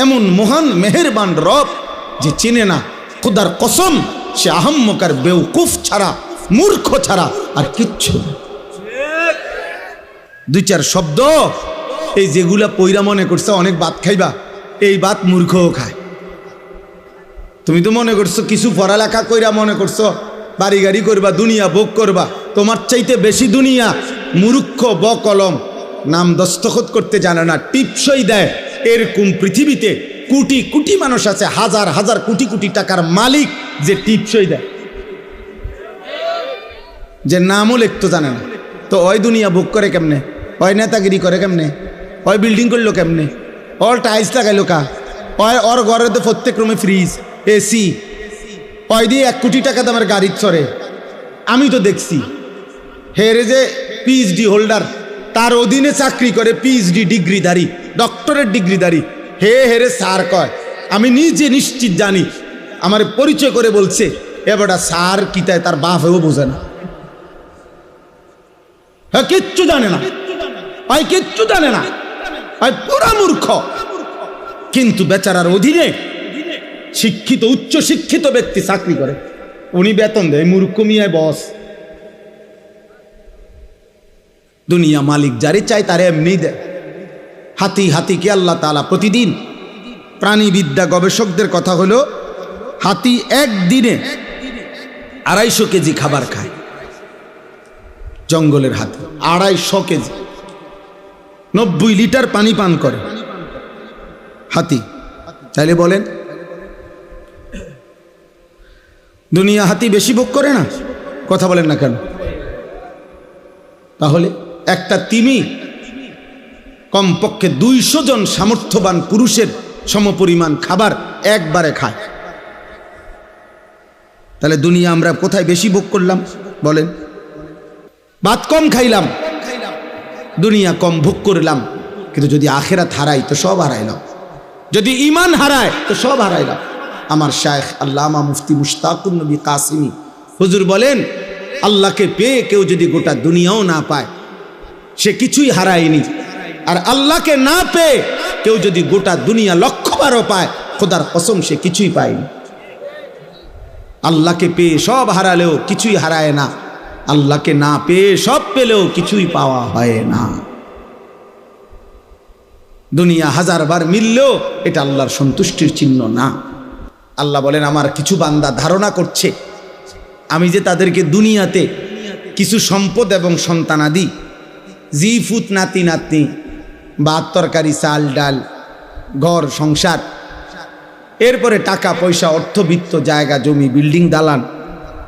এমন মহান মেহেরবান রব যে চিনে না, খোদার কসম সে আহাম্মকার বেউকুফ ছাড়া, মূর্খ ছাড়া আর কিচ্ছু না। দুই চার শব্দ এই যেগুলা পইরা মনে করছো অনেক ভাত খাইবা, এই ভাত মূর্খও খায়। তুমি তো মনে করছো কিছু পড়ালেখা কইরা মনে করছো বাড়ি গাড়ি করবা, দুনিয়া ভোগ করবা, তোমার চাইতে বেশি দুনিয়া মূর্খ বকলম, নাম দস্তখত করতে জানে না, টিপসই দেয়। এরকম পৃথিবীতে কোটি কোটি মানুষ আছে, হাজার হাজার কোটি কোটি টাকার মালিক যে টিপসই দেয়, যে নামও লিখতে জানে না। তো ওই দুনিয়া ভোগ করে কেমনে? ওই নেতাগিরি করে কেমনে? ওই বিল্ডিং করলো কেমনে? ওর টাইলস লাগাইলো কা? ওর ঘরে তো প্রত্যেক রুমে ফ্রিজ, এসি, ওই দিয়ে 1 কোটি টাকা দামের গাড়ি চড়ে। আমি তো দেখছি হেরে যে পিএইচডি হোল্ডার, তার অধীনে চাকরি করে পিএইচডি ডিগ্রিধারী, ডক্টরেট ডিগ্রিধারী, হেরে স্যার কয়। আমি নিজে নিশ্চিত জানি, আমার পরিচয় করে বলছে এবারটা স্যার কিতায় তার বাপ হয়েও বোঝে না, হ্যাঁ কিচ্ছু জানে না, ভাই কিচ্ছু জানে না, ভাই পুরা মূর্খ। কিন্তু বেচারার অধীনে শিক্ষিত উচ্চ শিক্ষিত ব্যক্তি চাকরি করে, উনি বেতন দেয়, মূর্খ মিয়ায় বস। দুনিয়া মালিক যারে চাই তারে এমনি দেয়। হাতি হাতিকে আল্লাহ তাআলা প্রতিদিন, প্রাণীবিদ্যা গবেষকদের কথা হলো হাতি একদিনে 250 কেজি খাবার খায়। জঙ্গলের হাতি 250 কেজি, 90 লিটার পানি পান করে হাতি। তাইলে বলেন দুনিয়া হাতি বেশি ভোগ করে না? কথা বলেন না কেন? তাহলে একটা তিমি কমপক্ষে 200 জন সামর্থ্যবান পুরুষের সমপরিমাণ খাবার একবারে খায়। তাহলে দুনিয়া আমরা কোথায় বেশি ভোগ করলাম বলেন? ভাত কম খাইলাম, দুনিয়া কম ভোগ করলাম, কিন্তু যদি আখিরাত হারাই তো সব হারাইলাম, যদি ঈমান হারায় তো সব হারাইলাম। আমার শায়েখ আল্লামা মুফতি মুশতাকুন নবী কাসিমি হুজুর বলেন, আল্লাহকে পেয়ে কেউ যদি গোটা দুনিয়াও না পায় সে কিছুই হারায়নি, আর আল্লাহকে না পেয়ে কেউ যদি গোটা দুনিয়া 1,000,000 পায়, খোদার কসম সে কিছুই পায়নি। আল্লাহকে পেয়ে সব হারালেও কিছুই হারায় না, আল্লাহকে না পেয়ে সব পেলেও কিছুই পাওয়া হয় না। দুনিয়া 1000 বার মিললেও এটা আল্লাহর সন্তুষ্টির চিহ্ন না। আল্লাহ বলেন, আমার কিছু বান্দা ধারণা করছে আমি যে তাদেরকে দুনিয়াতে কিছু সম্পদ এবং সন্তানাদি, জিফুত নাতি নাতনি, ভাত তরকারি চাল ডাল, ঘর সংসার, এরপরে টাকা পয়সা, অর্থবিত্ত, জায়গা জমি, বিল্ডিং দালান,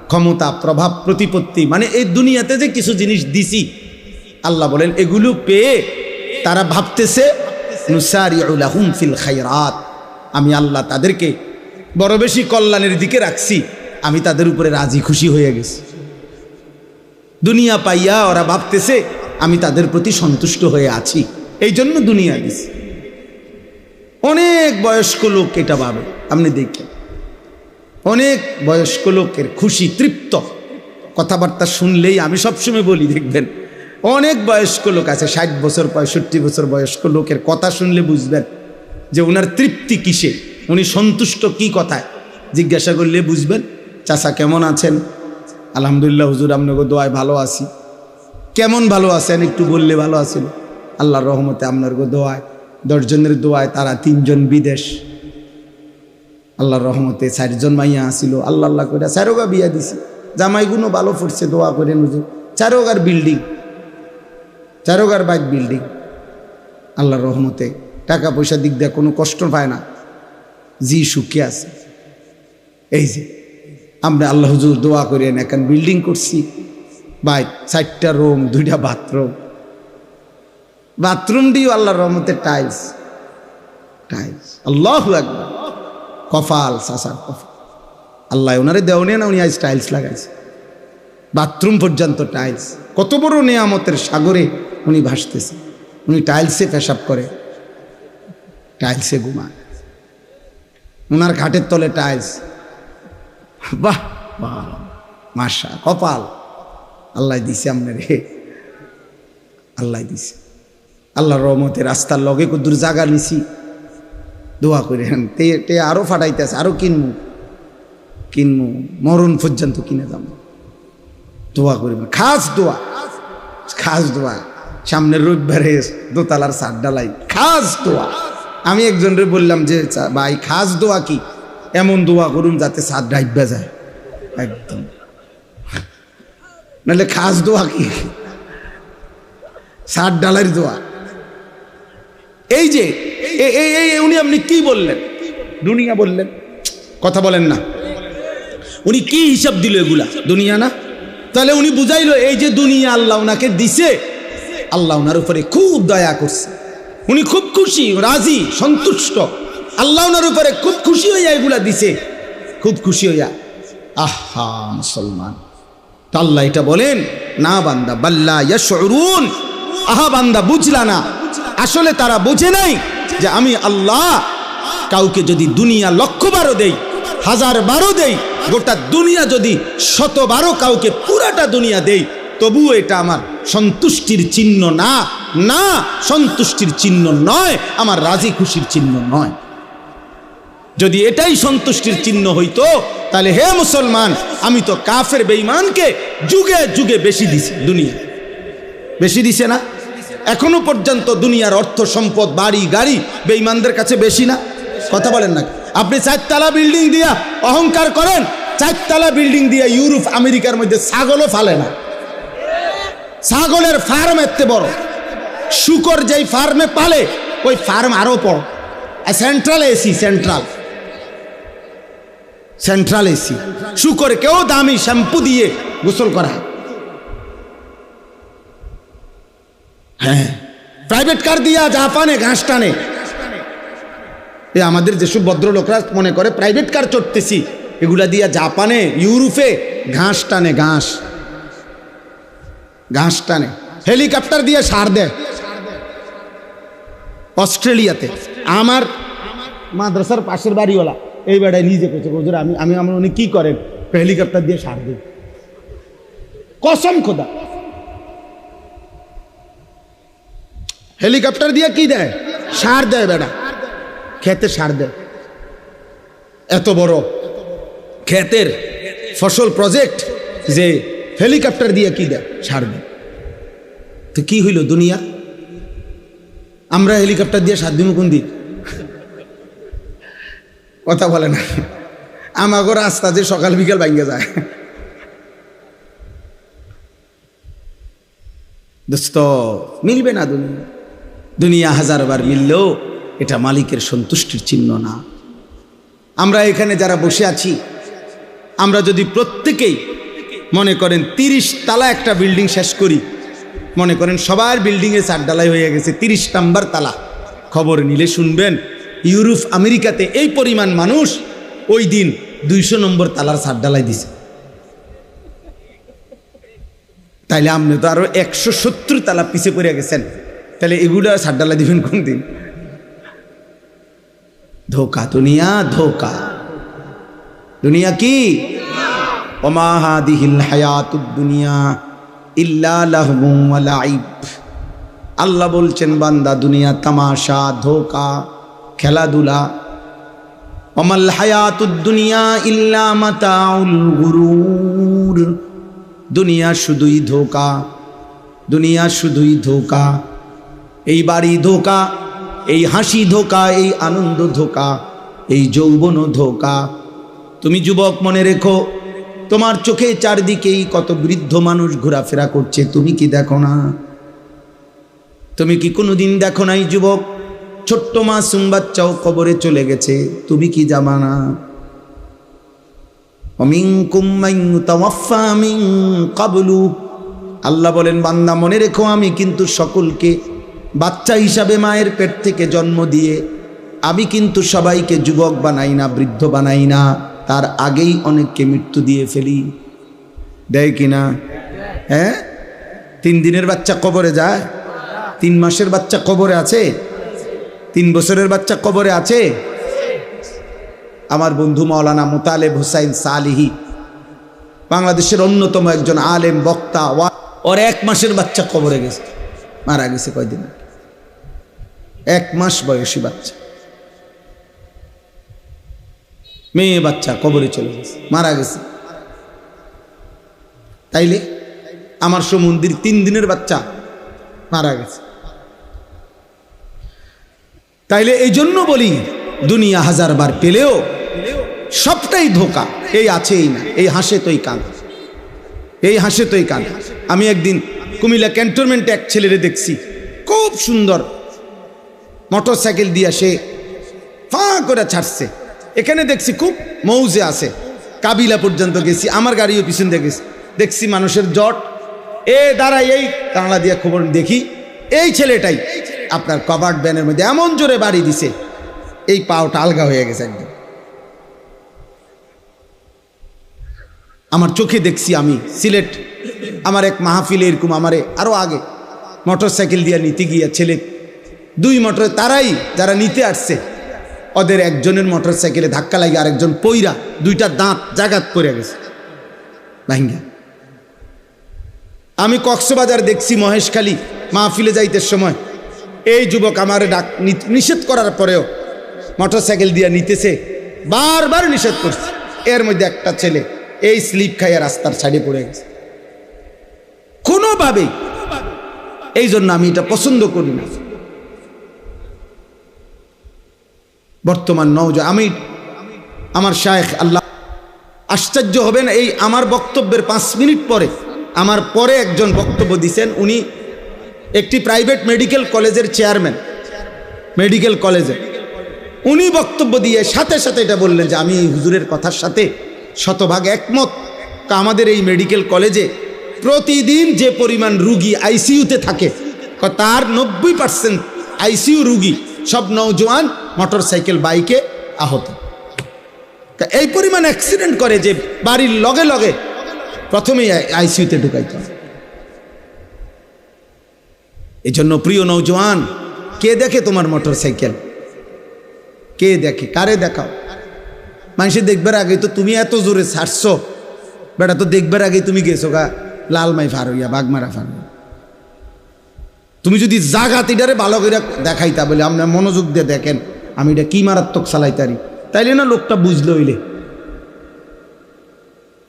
ক্ষমতা, প্রভাব, প্রতিপত্তি, মানে এই দুনিয়াতে যে কিছু জিনিস দিছি, আল্লাহ বলেন এগুলো পেয়ে তারা ভাবতেছে নুসারিউ লাহুম ফিল খায়রাত, আমি আল্লাহ তাদেরকে বড় বেশি কল্যাণের দিকে রাখছি, আমি তাদের উপরে রাজি খুশি হয়ে গেছি। দুনিয়া পাইয়া ওরা ভাবতেছে আমি তাদের প্রতি সন্তুষ্ট হয়ে আছি, এই জন্য দুনিয়া দিছি। অনেক বয়স্ক লোক এটা ভাবে, আপনি দেখেন অনেক বয়স্ক লোকের খুশি তৃপ্ত কথাবার্তা শুনলেই, আমি সবসময় বলি দেখবেন অনেক বয়স্ক লোক আছে 60 বছর 65 বছর বয়স্ক লোকের কথা শুনলে বুঝবেন যে ওনার তৃপ্তি কিসে, উনি সন্তুষ্ট কি কথায়। জিজ্ঞাসা করলে বুঝবেন, চাচা কেমন আছেন? আলহামদুলিল্লাহ হুজুর আপনাকে দোয়ায় ভালো আছি। কেমন ভালো আছেন একটু বললে ভালো আছেন। আল্লাহর রহমতে আপনার দোয়ায় 10 জনের দোয়ায় তারা 3 জন বিদেশ, আল্লাহর রহমতে 4 জন মাইয়া আসিল, আল্লাহ আল্লাহ করে 4গা বিয়া দিছি, জামাইগুলো ভালো পড়ছে, দোয়া করেন হুজুর। 4গার বিল্ডিং, 4গার বাইক বিল্ডিং, আল্লাহর রহমতে টাকা পয়সা দিক দিয়ে কোনো কষ্ট পায় না, জি সুখে আছে। এই যে আমরা আল্লাহ হুজুর দোয়া করেন, এখন বিল্ডিং করছি, বাইক, 4টা রুম, 2টা বাথরুম, বাথরুম দিও আল্লাহর রহমতে টাইলস টাইলস, আল্লাহু আকবার। কফাল সাসার কফাল, আল্লাহ ওনারে দেওয়া না, উনি আজ টাইলস লাগাইছে, বাথরুম পর্যন্ত টাইলস। কত বড় নেয়ামতের সাগরে উনি ভাসতেছে। উনি টাইলসে পেশাব করে, টাইলসে ঘুমায়, ওনার ঘাটের তলে টাইলস। বাহ বাহ, মাশা, কপাল আল্লাহ দিছে আপনার, হে আল্লাহ দিছে। আল্লাহর রহমতে রাস্তার লগে কদ্দুর জায়গা নিছি, দোয়া করেন, তে আরও ফাটাইতেছে, আরও কিনমু মরণ পর্যন্ত কিনে দাম। দোয়া করবেন, খাস দোয়া। সামনের রবিবারে দোতলার ছাদ ঢালাই, খাস দোয়া। আমি একজনরে বললাম যে ভাই খাস দোয়া কি? এমন দোয়া করুন যাতে ছাদ ডাইবা যায় একদম, নাহলে খাস দোয়া কি? ছাদ ঢালাইয়ের দোয়া। এই যে উনি আপনি কি বললেন? দুনিয়া বললেন, কথা বলেন না। উনি কি হিসাব দিল? এগুলা দুনিয়া না? তাহলে উনি বুঝাইলো এই যে দুনিয়া আল্লাহ ওনাকে দিছে, আল্লাহ ওনার উপরে খুব দয়া করছে, উনি খুব খুশি, রাজি, সন্তুষ্ট। আল্লাহ ওনার উপরে খুব খুশি হইয়া এগুলা দিছে, খুব খুশি হইয়া। আহা মুসলমান, তো আল্লাহ এটা বলেন না বান্দা, বাল্লা ইয়াশউরুন, আহা বান্দা বুঝলা না, আসলে তারা বোঝে নাই যে আমি আল্লাহ কাউকে যদি দুনিয়া 1,000,000 দেই, 1000 দেই, গোটা দুনিয়া যদি 100 কাউকে পুরাটা দুনিয়া দেই, তবুও এটা আমার সন্তুষ্টির চিহ্ন না, না সন্তুষ্টির চিহ্ন নয়, আমার রাজি খুশির চিহ্ন নয়। যদি এটাই সন্তুষ্টির চিহ্ন হইতো, তাহলে হে মুসলমান, আমি তো কাফের বেঈমানকে যুগে যুগে বেশি দিছি, দুনিয়া বেশি দিছে না? এখনো পর্যন্ত দুনিয়ার অর্থ সম্পদ, বাড়ি গাড়ি বেঈমানদের কাছে বেশি না? কথা বলেন না? আপনি 4 তলা বিল্ডিং দিয়া অহংকার করেন, 4 তলা বিল্ডিং দিয়া ইউরোপ আমেরিকার মধ্যে ছাগলও ফালে না। ছাগলের ফার্ম এত বড়, শুকর যেই ফার্মে পালে ওই ফার্ম আরো বড়। সেন্ট্রাল এসি, সেন্ট্রাল এসি, শুকরকেও দামি শ্যাম্পু দিয়ে গোসল করা। হ্যাঁ, প্রাইভেট কার দিয়া জাপানে ঘাস টানে। আমাদের যেসব ভদ্রলোকরা মনে করে প্রাইভেট কার চড়তেছি, এগুলা দিয়া জাপানে ইউরোপে ঘাস টানে, ঘাস টানে। হেলিকপ্টার দিয়ে সার দেয় অস্ট্রেলিয়াতে। আমার মাদ্রাসার পাশের বাড়িওয়ালা এই বেড়ায় নিজে করছে, আমি আমার উনি কি করেন? হেলিকপ্টার দিয়ে সার দেয়, কসম খোদা। হেলিকপ্টার দিয়ে কি দেয়? সার দেয় বেড়া, খেতে সার দেয়। এত বড় ক্ষেতের ফসল প্রজেক্ট যে হেলিকপ্টার দিয়ে কি দেয়? সার দেয়। তো কি হইল দুনিয়া? আমরা হেলিকপ্টার দিয়ে সার দিব কোন দিন? কথা বলে না। আমাগো রাস্তা যে সকাল বিকাল ভাঙ্গে যায়। দোস্ত, মিলবে না দুনিয়া। দুনিয়া 1000 বার মিললেও এটা মালিকের সন্তুষ্টির চিহ্ন না। আমরা এখানে যারা বসে আছি, আমরা যদি প্রত্যেকেই মনে করেন 30 তালা একটা বিল্ডিং শেষ করি, মনে করেন সবার বিল্ডিংয়ে 4 ঢালাই হয়ে গেছে, 30 নাম্বার তালা, খবর নিলে শুনবেন ইউরোপ আমেরিকাতে এই পরিমাণ মানুষ ওই দিন 200 নম্বর তালার 4 ঢালাই দিছে। তাইলে আপনি তো আরো 170 তালা পিছিয়ে পড়ে গেছেন, তাহলে এগুলো 4 ঢালাই দিবেন কোন দিন? ধোকা দুনিয়া, ধোকা দুনিয়া। কি ওমা হাদিহিল হায়াতুদ দুনিয়া ইল্লা লাহবুন ওয়া লাইব। আল্লাহ বলছেন বান্দা দুনিয়া তামাশা, ধোকা, খেলাধুলা। ওমাল হায়াতুদ দুনিয়া ইল্লা মাতাউল গুরুর। দুনিয়া শুধুই ধোকা, দুনিয়া শুধুই ধোকা। এই বাড়ি ধোকা, এই হাসি ধোকা, এই আনন্দ ধোকা, এই যৌবন ধোকা। তুমি যুবক মনে রেখো, তোমার চোখে চারদিকেই কত বৃদ্ধ মানুষ ঘোরাফেরা করছে, তুমি কি দেখো না? তুমি কি কোনোদিন দেখো নাই যুবক, ছোট্ট মাসুম বাচ্চাও কবরে চলে গেছে, তুমি কি জানো না? ওমিনকুম মান ইউতাওয়াফা মিন ক্বাবলু। আল্লাহ বলেন বান্দা মনে রেখো, আমি কিন্তু সকলকে বাচ্চা হিসাবে মায়ের পেট থেকে জন্ম দিয়ে আমি কিন্তু সবাইকে যুবক বানাই না, বৃদ্ধ বানাই না, তার আগেই অনেককে মৃত্যু দিয়ে ফেলি। দেয় কিনা? হ্যাঁ, 3 দিনের বাচ্চা কবরে যায়, 3 মাসের বাচ্চা কবরে আছে, 3 বছরের বাচ্চা কবরে আছে। আমার বন্ধু মাওলানা মোতালেব হোসাইন সালিহি, বাংলাদেশের অন্যতম একজন আলেম বক্তা, ওর 1 মাসের বাচ্চা কবরে গেছে, মারা গেছে কয়দিন, 1 মাস বয়সী বাচ্চা। মেয়ে বাচ্চা কবরে চলে গেছে, মারা গেছে। তাইলে আমার সমুদ্রের 3 দিনের বাচ্চা মারা গেছে। তাইলে এই জন্য বলি দুনিয়া 1000 বার পেলেও সবটাই ধোকা। এই আছে এই না, এই হাসে তোই কান, এই হাসে তোই কান। আমি একদিন কুমিল্লা ক্যান্টনমেন্টে এক ছেলেরে দেখছি, খুব সুন্দর মোটর সাইকেল দিয়ে সে ফাঁ করে ছাড়ছে। এখানে দেখছি খুব মৌজে আছে, কাবিলা পর্যন্ত গেছি, আমার গাড়িও পিছন দিয়ে গেছি, দেখছি মানুষের জট। দাঁড়াই, এই কাঁড়া দিয়া খবর দেখি এই ছেলেটাই আপনার কভার্ড ভ্যানের মধ্যে এমন জোরে বাড়ি দিছে, এই পাওটা আলগা হয়ে গেছে একদম। আমার চোখে দেখছি। আমি সিলেট আমার এক মাহফিলে এরকম আমারে আরো আগে মোটর সাইকেল দিয়ে নিতে গিয়া ছেলে 2 মোটরে, তারাই যারা নিতে আসছে, ওদের একজনের মোটর সাইকেলে ধাক্কা লাগে, আরেকজন পইরা 2টা দাঁত জাগাত পড়ে গেছে ভাঙ্গা। আমি কক্সবাজার দেখছি মহেশখালী মাহফিলে যাইতে সময় এই যুবক আমারে নিষেধ করার পরেও মোটর সাইকেল দিয়ে নিতেছে, বারবার নিষেধ করছে। এর মধ্যে একটা ছেলে এই স্লিপ খাইয়া রাস্তার সাইডে পড়ে গেছে কোনোভাবেই। এই জন্য আমি এটা পছন্দ করি না। বর্তমান আমি আমার শায়েখ, আল্লাহ আশ্চর্য হবেন, এই আমার বক্তব্যের 5 মিনিট পরে আমার পরে একজন বক্তব্য দিছেন। উনি একটি প্রাইভেট মেডিকেল কলেজের চেয়ারম্যান, মেডিকেল কলেজে। উনি বক্তব্য দিয়ে সাথে সাথে এটা বললেন যে আমি এই হুজুরের কথার সাথে শতভাগ একমত। আমাদের এই মেডিকেল কলেজে প্রতিদিন যে পরিমাণ রুগী আইসিইউতে থাকে, তার 90% আইসিইউ রুগী সব নওজোয়ান মোটর সাইকেল বাইকে আহত। এই পরিমাণ অ্যাক্সিডেন্ট করে যে বাড়ির লগে লগে প্রথমেই আইসিইউতে ঢুকাইতে হয়। এই জন্য প্রিয় নওজোয়ান, কে দেখে তোমার মোটর সাইকেল? কে দেখে? কারে দেখাও? মানুষে দেখবার আগে তো তুমি এত জোরে ছাড়ছো, বেটা তো দেখবার আগে তুমি গেছো গা লালমাই ফার হইয়া, বাগমারা ফার। তুমি যদি জাগাত এটারে ভালো করে দেখাইতা, বলে আপনার মনোযোগ দিয়ে দেখেন আমি এটা কি মারাত্মক চালাইতারি, তাইলে না লোকটা বুঝলো হইলে।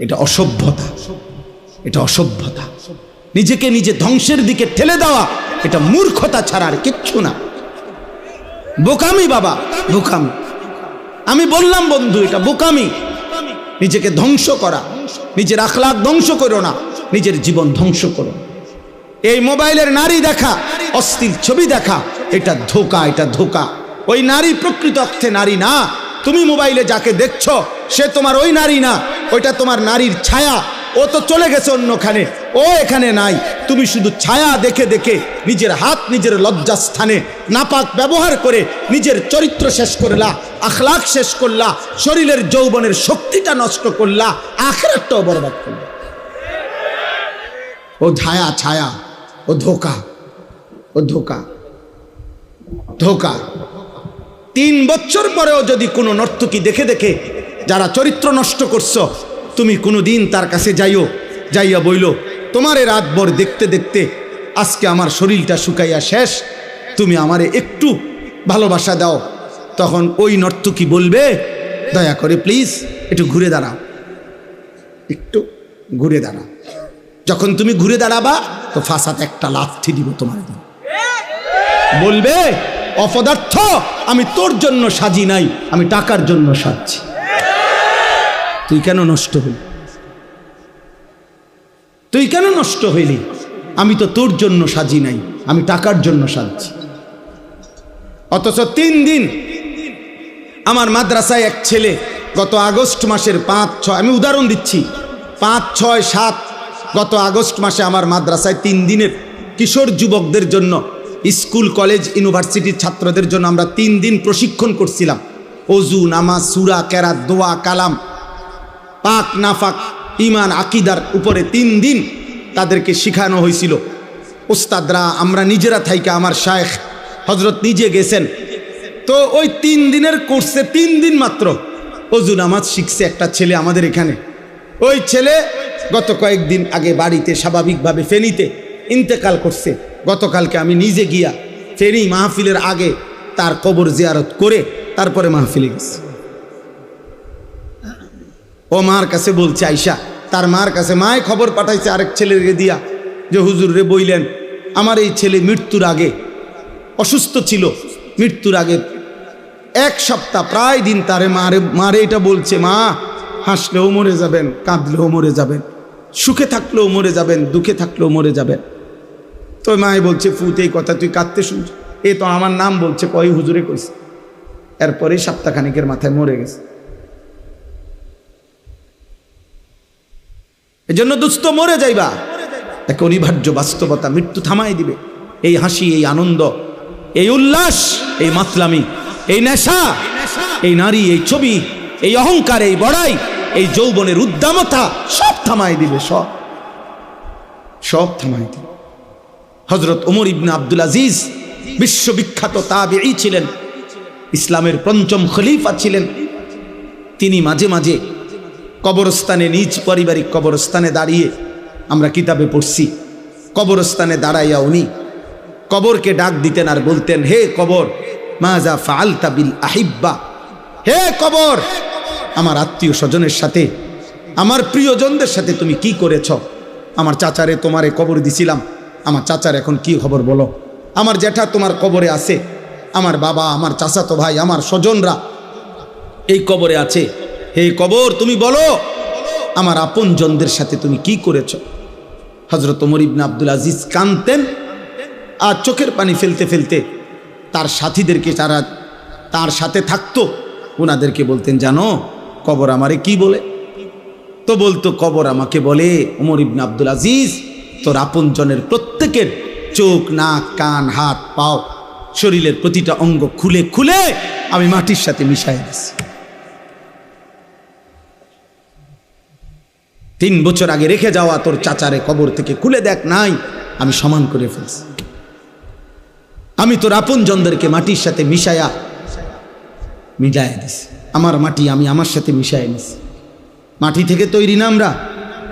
এটা অসভ্যতা, এটা অসভ্যতা। নিজেকে নিজে ধ্বংসের দিকে ঠেলে দেওয়া, এটা মূর্খতা ছাড়া আর কিচ্ছু না। বোকামি বাবা, বোকামি। আমি বললাম বন্ধু, এটা বোকামি। নিজেকে ধ্বংস করা, নিজের আখলাক ধ্বংস করো না, নিজের জীবন ধ্বংস করো। এই মোবাইলের নারী দেখা, অশ্লীল ছবি দেখা, এটা ধোঁকা, এটা ধোঁকা। ওই নারী প্রকৃত অর্থে নারী না। তুমি মোবাইলে যাকে দেখছো সে তোমার ওই নারী না, ওইটা তোমার নারীর ছায়া। ও তো চলে গেছে অন্যখানে, ও এখানে নাই। তুমি শুধু ছায়া দেখে দেখে নিজের হাত নিজের লজ্জাস্থানে নাপাক ব্যবহার করে নিজের চরিত্র শেষ করলা, আখলাক শেষ করলা, শরীরের যৌবনের শক্তিটা নষ্ট করলা, আখিরাতটাও বরবাদ করলা। ও ছায়া, ছায়া, ও ধোঁকা, ও ধোঁকা, ধোঁকা। 3 বছর পরেও যদি কোনো নর্তকী দেখে দেখে যারা চরিত্র নষ্ট করছো, তুমি কোনোদিন তার কাছে যাইয়া বইল, তোমারে রাতভর দেখতে দেখতে আজকে আমার শরীরটা শুকাইয়া শেষ, তুমি আমারে একটু ভালোবাসা দাও। তখন ওই নর্তকী বলবে, দয়া করে প্লিজ একটু ঘুরে দাঁড়াও, একটু ঘুরে দাঁড়াও। যখন তুমি ঘুরে দাঁড়াবা তো ফাঁসাতে একটা লাথি দিব তোমার। বলবে, অপদার্থ, আমি তোর জন্য সাজি নাই, আমি টাকার জন্য সাজছি। তুই কেন নষ্ট হইলি? তুই কেন নষ্ট হইলি? আমি তো তোর জন্য সাজি নাই, আমি টাকার জন্য সাজছি। অথচ 3 দিন আমার মাদ্রাসায় এক ছেলে গত আগস্ট মাসের 5-6, আমি উদাহরণ দিচ্ছি, 5, 6, 7 গত আগস্ট মাসে আমার মাদ্রাসায় 3 দিনের কিশোর যুবকদের জন্য, স্কুল কলেজ ইউনিভার্সিটির ছাত্রদের জন্য আমরা 3 দিন প্রশিক্ষণ করছিলাম। ওযু, নামাজ, সূরা, কেরাত, দোয়া, কালাম, পাক নাফাক, ইমান, আকিদার উপরে 3 দিন তাদেরকে শেখানো হয়েছিল। ওস্তাদরা, আমরা নিজেরা থাইকা, আমার শায়েখ হজরত নিজে গেছেন। তো ওই 3 দিনের কোর্সে 3 দিন মাত্র ওযু নামাজ শিখছে একটা ছেলে আমাদের এখানে। ওই ছেলে গত কয়েকদিন আগে বাড়িতে স্বাভাবিকভাবে ফেনীতে ইন্তেকাল করছে। গতকালকে আমি নিজে গিয়া ফেনী মাহফিলের আগে তার কবর জিয়ারত করে তারপরে মাহফিলে গেছি। ও মার কাছে বলছে আইসা, তার মার কাছে মায় খবর পাঠাইছে আরেক ছেলেকে দিয়া যে হুজুর রে বইলেন আমার এই ছেলে মৃত্যুর আগে অসুস্থ ছিল, মৃত্যুর আগে 1 সপ্তাহ প্রায় দিন তারে মারে এটা বলছে, মা হাসলেও মরে যাবেন, কাঁদলেও মরে যাবেন, সুখে থাকলেও মরে যাবেন, দুঃখে থাকলেও মরে যাবেন। তো মায় বলছে, ফুত এই কথা তুই কাঁদতে শুনছ? এ তো আমার নাম বলছে, কয় হুজুরে কইছে। এরপরে সপ্তাহখানিকের মাথায় মরে গেছে। এজন্য দুস্থ মরে যাইবা, এক অনিবার্য বাস্তবতা, মৃত্যু থামাই দিবে। এই হাসি, এই আনন্দ, এই উল্লাস, এই মাতলামি, এই নেশা, এই নারী, এই ছবি, এই অহংকার, এই বড়াই, এই যৌবনের উদ্দামতা সব থামাই দিবে, সব থামাই দিবে। হযরত ওমর ইবনে আব্দুল আজিজ বিশ্ববিখ্যাত তাবেঈ ছিলেন, ইসলামের পঞ্চম খলিফা ছিলেন। তিনি মাঝে মাঝে কবরস্থানে, নিজ পারিবারিক কবরস্থানে দাঁড়িয়ে, আমরা কিতাবে পড়ছি, কবরস্থানে দাঁড়াইয়া উনি কবরকে ডাক দিতেন আর বলতেন, হে কবর, মাজা ফাআলতা বিল আহিব্বা, হে কবর, আমার আত্মীয় স্বজনের সাথে, আমার প্রিয়জনদের সাথে তুমি কি করেছ? আমার চাচারে তোমারে কবর দিছিলাম, আমার চাচার এখন কি খবর বলো? আমার জ্যাঠা তোমার কবরে আছে, আমার বাবা, আমার চাচাতো ভাই, আমার স্বজনরা এই কবরে আছে, হে কবর তুমি বলো আমার আপনজনদের সাথে তুমি কি করেছ? হযরত ওমর ইবনে আব্দুল আজিজ কাঁদতেন আর চোখের পানি ফেলতে ফেলতে তার সাথীদেরকে, যারা তার সাথে থাকতো, ওনাদেরকে বলতেন, জানো কবর আমারে কি বলে? তো বলতো, কবর আমাকে বলে, ওমর ইবনে আব্দুল আজিজ, তোর আপনজনের প্রত্যেকের চোখ, নাক, কান, হাত, পাও, শরীরের প্রতিটা অঙ্গ খুলে খুলে আমি মাটির সাথে মিশাই দিছি। 3 বছর আগে রেখে যাওয়া তোর চাচারে কবর থেকে খুলে দেখ, নাই, আমি সমান করে ফেলছি। আমি তোর আপনজনদেরকে মাটির সাথে মিশাইয়া দিছি। আমার মাটি আমি আমার সাথে মিশাই নিছি। মাটি থেকে তৈরি না আমরা,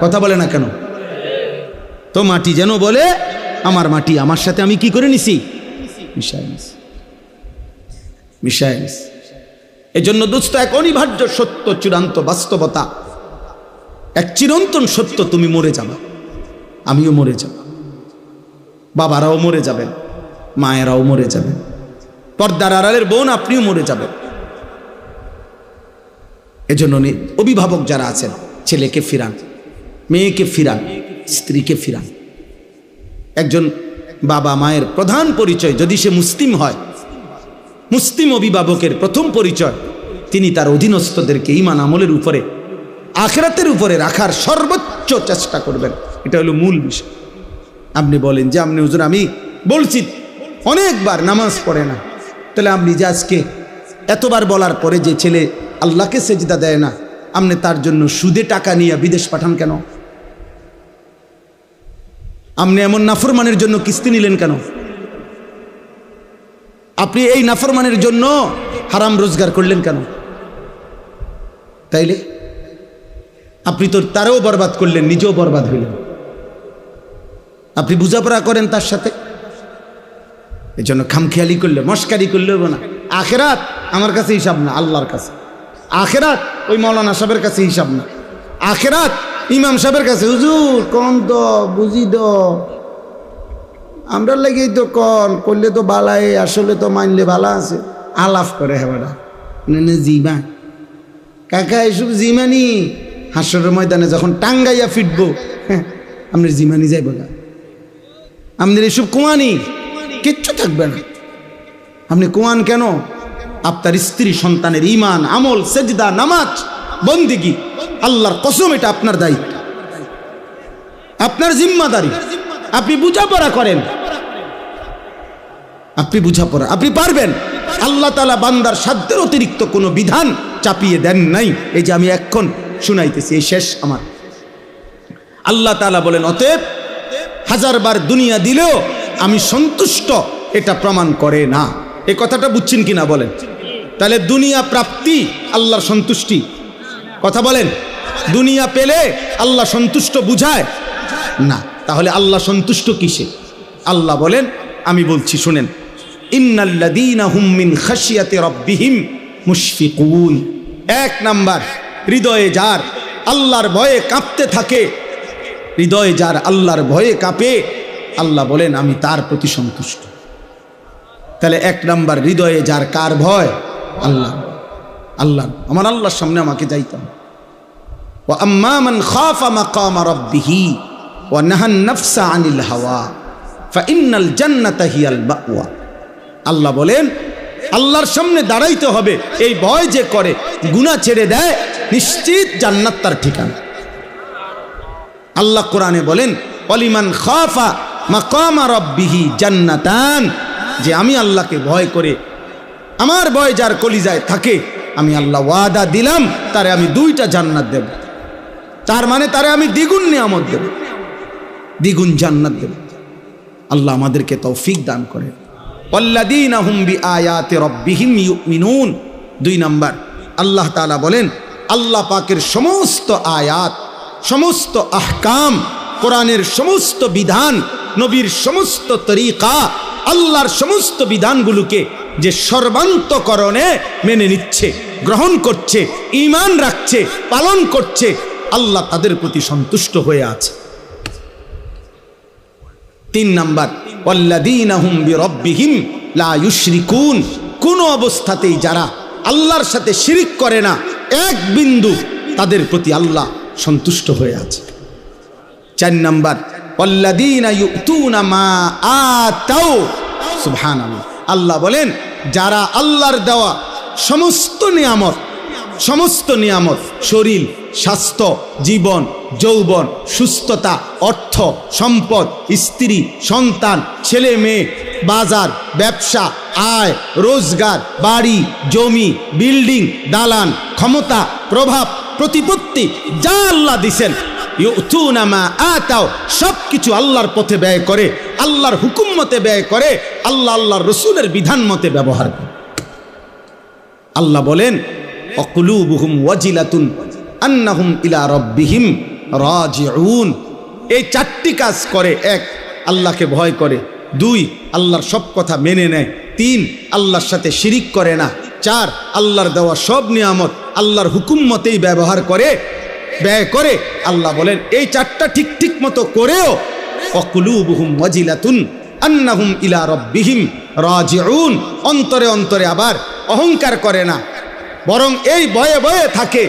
কথা বলে না কেন? তো মাটি যেন বলে, আমার মাটি আমার সাথে আমি কি করে নিছি? মিশাই নিছি, মিশাই নিছি। এজন্য দোস্ত, এক অনিবার্য সত্য, চূড়ান্ত বাস্তবতা, এক চিরন্তন সত্য, তুমি মরে যাবে, আমিও মরে যাব, বাবারাও মরে যাবেন, মায়েরাও মরে যাবেন, পর্দার আড়ালের বোন আপনিও মরে যাবেন। এজন্য অভিভাবক যারা আছেন, ছেলেকে ফিরান, মেয়েকে ফিরান, স্ত্রীকে ফিরান। একজন বাবা মায়ের প্রধান পরিচয়, যদি সে মুসলিম হয়, মুসলিম অভিভাবকের প্রথম পরিচয়, তিনি তার অধীনস্থদেরকে ঈমান আমলের উপরে, আখিরাতের উপরে রাখার সর্বোচ্চ চেষ্টা করবেন। এটা হলো মূল বিষয়। আপনি বলেন যে, আপনি হুজুর আমি বলছি অনেকবার নামাজ পড়ে না, তাহলে আপনি যে আজকে এতবার বলার পরে যে ছেলে আল্লাহকে সেজদা দেয় না, আপনি তার জন্য সুদে টাকা নিয়ে বিদেশ পাঠান কেন? আপনি এমন নাফরমানের জন্য কিস্তি নিলেন কেন? আপনি এই নাফরমানের জন্য হারাম রোজগার করলেন কেন? তাইলে আপনি তো তারও বরবাদ করলেন, নিজেও বরবাদ হইলেন। আপনি বুঝাপড়া করেন তার সাথে, এই জন্য খামখেয়ালি করলে, মস্কারি করলে হবে না। আখেরাত আমার কাছে হিসাব না, আল্লাহর কাছে। আখেরাত ওই মৌলানা সাহেবের কাছে হিসাব না, আখেরাত ইমাম সাহেবের কাছে। হুজুর কন তো বুঝি তো, আমরা লেগেই তো কন করলে তো বালাই, আসলে তো মানলে ভালো আছে, আলাপ করে হেবাটা জিমা কাকা, এসব জিমানি হাসরের ময়দানে যখন টাঙ্গাইয়া ফিটবো, হ্যাঁ আপনার জিমানি যাইব না, আপনার এসব কুয়ানি কিচ্ছু থাকবে না। আপনি কুয়ান কেন? আপনার স্ত্রী সন্তানের ঈমান, আমল, সেজদা, নামাজ, বন্দেগী, আল্লাহর কসম এটা আপনার দায়িত্ব, আপনার জিম্মাদারি। আপনি বুঝাপড়া করেন, আপনি বুঝাপড়া, আপনি পারবেন। আল্লাহ তাআলা বান্দার সাধ্যের অতিরিক্ত কোনো বিধান চাপিয়ে দেন নাই। এই যে আমি এখন শুনাইতেছি, এই শেষ আমার। আল্লাহ তাআলা বলেন, অতএব 1000 বার দুনিয়া দিলেও আমি সন্তুষ্ট, এটা প্রমাণ করে না। এই কথাটা বুঝছেন কিনা বলেন? তাহলে দুনিয়া প্রাপ্তি আল্লাহর সন্তুষ্টি, কথা বলেন? দুনিয়া পেলে আল্লাহ সন্তুষ্ট বুঝায় না। তাহলে আল্লাহ সন্তুষ্ট কিসে? আল্লাহ বলেন, আমি বলছি শুনেন, ইন্নাল্লাযীনা হুম মিন খাশিয়াতি রাব্বিহিম মুশফিকুন। 1 নাম্বার, হৃদয়ে যার আল্লাহর ভয়ে কাঁপতে থাকে, হৃদয় যার আল্লাহর ভয়ে কাঁপে, আল্লাহ বলেন আমি তার প্রতি সন্তুষ্ট। তাহলে 1 নাম্বার, হৃদয়ে যার কার ভয়? আল্লাহ। আল্লাহ, আমার আল্লাহর সামনে আমাকে যাইতাম। ওয়া আম্মা মান খাফা মাকামা রাব্বিহি ওয়া নাহান নাফসা আনিল হাওয়া ফাইন্নাল জান্নাতা হিয়াল মাওয়া। আল্লাহ বলেন আল্লাহর সামনে দাঁড়াইতে হবে, এই ভয় যে করে, গুনাহ ছেড়ে দেয়, নিশ্চিত জান্নাত তার ঠিকানা। আল্লাহ কোরআনে বলেন ওয়ালিমান খাফা মাকামা রাব্বিহি জান্নাতান, যে আমি আল্লাহকে ভয় করে, আমার ভয় যার কলিজায় থাকে, আমি আল্লাহ ওয়াদা দিলাম তারে আমি 2টা জান্নাত দেব। তার মানে তারে আমি দ্বিগুণ নিয়ামত দেব, দ্বিগুণ জান্নাত দেব। আল্লাহ আমাদেরকে তৌফিক দান করেন। ওয়াল্লাযীনা হুম বিআয়াতি রাব্বিহিম ইউমিনুন। 2 নাম্বার, আল্লাহ তাআলা বলেন আল্লাহ পাকের সমস্ত আয়াত, সমস্ত আহকাম, কোরআনের সমস্ত বিধান, নবীর সমস্ত তরিকা, আল্লাহর সমস্ত বিধানগুলোকে যে সর্বান্তকরণে মেনে নিচ্ছে, গ্রহণ করছে, ঈমান রাখছে, পালন করছে, আল্লাহ তাদের প্রতি সন্তুষ্ট হয়ে আছে। 3 নাম্বার, ওয়াল্লাযীনা হুম বিরাব্বিহিম লা ইউশরিকুন। কোন অবস্থাতেই যারা আল্লাহর সাথে শিরিক করে না, 1 বিন্দু, তাদের প্রতি আল্লাহ সন্তুষ্ট হয়ে আছে। 4 নাম্বার, ওয়াল্লাযীনা ইউতুনা মা আতাউ। সুবহানাল্লাহ। আল্লাহ বলেন যারা আল্লাহর দেওয়া সমস্ত নিয়ামত, সমস্ত নিয়ামত, শরীর, স্বাস্থ্য, জীবন, যৌবন, সুস্থতা, অর্থ, সম্পদ, স্ত্রী, সন্তান, ছেলে মেয়ে, বাজার, ব্যবসা, আয়, রোজগার, বাড়ি, জমি, বিল্ডিং, দালান, ক্ষমতা, প্রভাব, প্রতিপত্তি, যা আল্লাহ দিছেন, ইউতুনা মা আতাও, সবকিছু আল্লাহর পথে ব্যয় করে, আল্লাহর হুকুম মতে ব্যয় করে, আল্লাহর রসুলের বিধান মতে ব্যবহার করে। আল্লাহ বলেন অকুলুবুহুম ওয়াজিলাতুন আন্নাহুম ইলা রাব্বিহিম রাজিউন। এই 4টি কাজ করে। 1, আল্লাহকে ভয় করে। 2, আল্লাহর সব কথা মেনে নেয়। 3, আল্লাহর সাথে শিরিক করে না। 4, আল্লাহর দেওয়া সব নিয়ামত আল্লাহর হুকুম মতেই ব্যবহার করে, ব্যয় করে। আল্লাহ বলেন এই 4টা ঠিক ঠিক মতো করেও অকুলুবুহুম ওয়াজিলাতুন আন্নাহুম ইলা রাব্বিহিম রাজিউন, অন্তরে অন্তরে আবার অহংকার করে না, বরং এই ভয়ে ভয়ে থাকে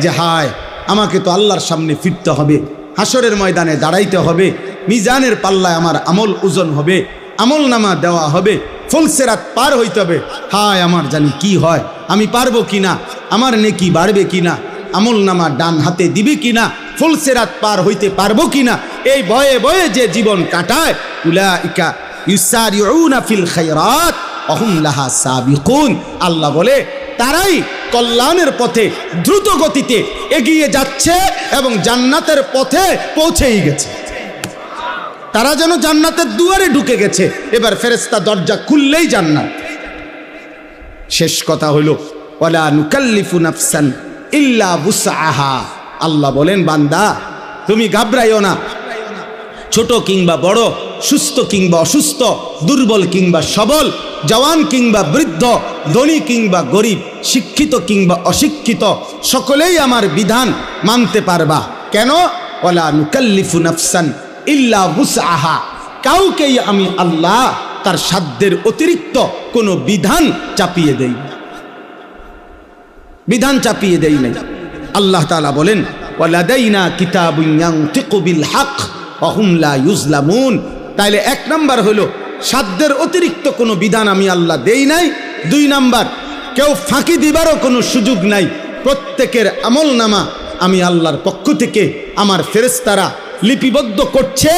যে হায় আমাকে তো আল্লাহর সামনে ফিরতে হবে, হাসরের ময়দানে দাঁড়াইতে হবে, মিজানের পাল্লায় আমার আমল ওজন হবে, আমল নামা দেওয়া হবে, ফুলসিরাত পার হইতে হবে। হায় আমার জানি কি হয়, আমি পারবো কিনা, আমার নেকি বাড়বে কিনা, আমল নামা ডান হাতে দিবে কিনা, ফুলসিরাত পার হইতে পারবো কিনা, এই ভয়ে ভয়ে যে জীবন কাটায়, উলাইকা ইউসারিউনা ফিল খায়রাত ওয়া হুম লাহা সাবিকুন। আল্লাহ বলে তারাই কল্যাণের পথে দ্রুত গতিতে এগিয়ে যাচ্ছে এবং জান্নাতের পথে পৌঁছেই গেছে। তারা যেন জান্নাতের দুয়ারে ঢুকে গেছে, এবার ফেরেশতা দরজা খুললেই জান্নাত। শেষ কথা হলো ওয়ালা নুকাল্লিফু নাফসান ইল্লা বুসআহা। আল্লাহ বলেন বান্দা তুমি ঘাবড়াইও না, ছোট কিংবা বড়, সুস্থ কিংবা অসুস্থ, দুর্বল কিংবা সবল, জওয়ান কিংবা বৃদ্ধ, ধনী কিংবা গরিব, শিক্ষিত কিংবা অশিক্ষিত, সকলেই আমার বিধান মানতে পারবা। কেন? ওয়ালা নুকাল্লিফু নাফসান ইল্লা বুসআহা। কাউকেই আমি আল্লাহ তার সাধ্যের অতিরিক্ত কোনো বিধান চাপিয়ে দেই না, বিধান চাপিয়ে দেই নাই। আল্লাহ তাআলা বলেন ওয়ালাদাইনা কিতাবুন ইয়ানতিকু বিল হক ওয়া হুম লা ইউজলামুন। তাইলে 1 নাম্বার হলো সাধ্যের অতিরিক্ত কোনো বিধান আমি আল্লাহ দেই নাই। 2 নাম্বার, কেউ ফাঁকি দিবারও কোনো সুযোগ নাই। প্রত্যেকের আমল নামা আমি আল্লাহর পক্ষ থেকে আমার ফেরেশতারা লিপিবদ্ধ করছে।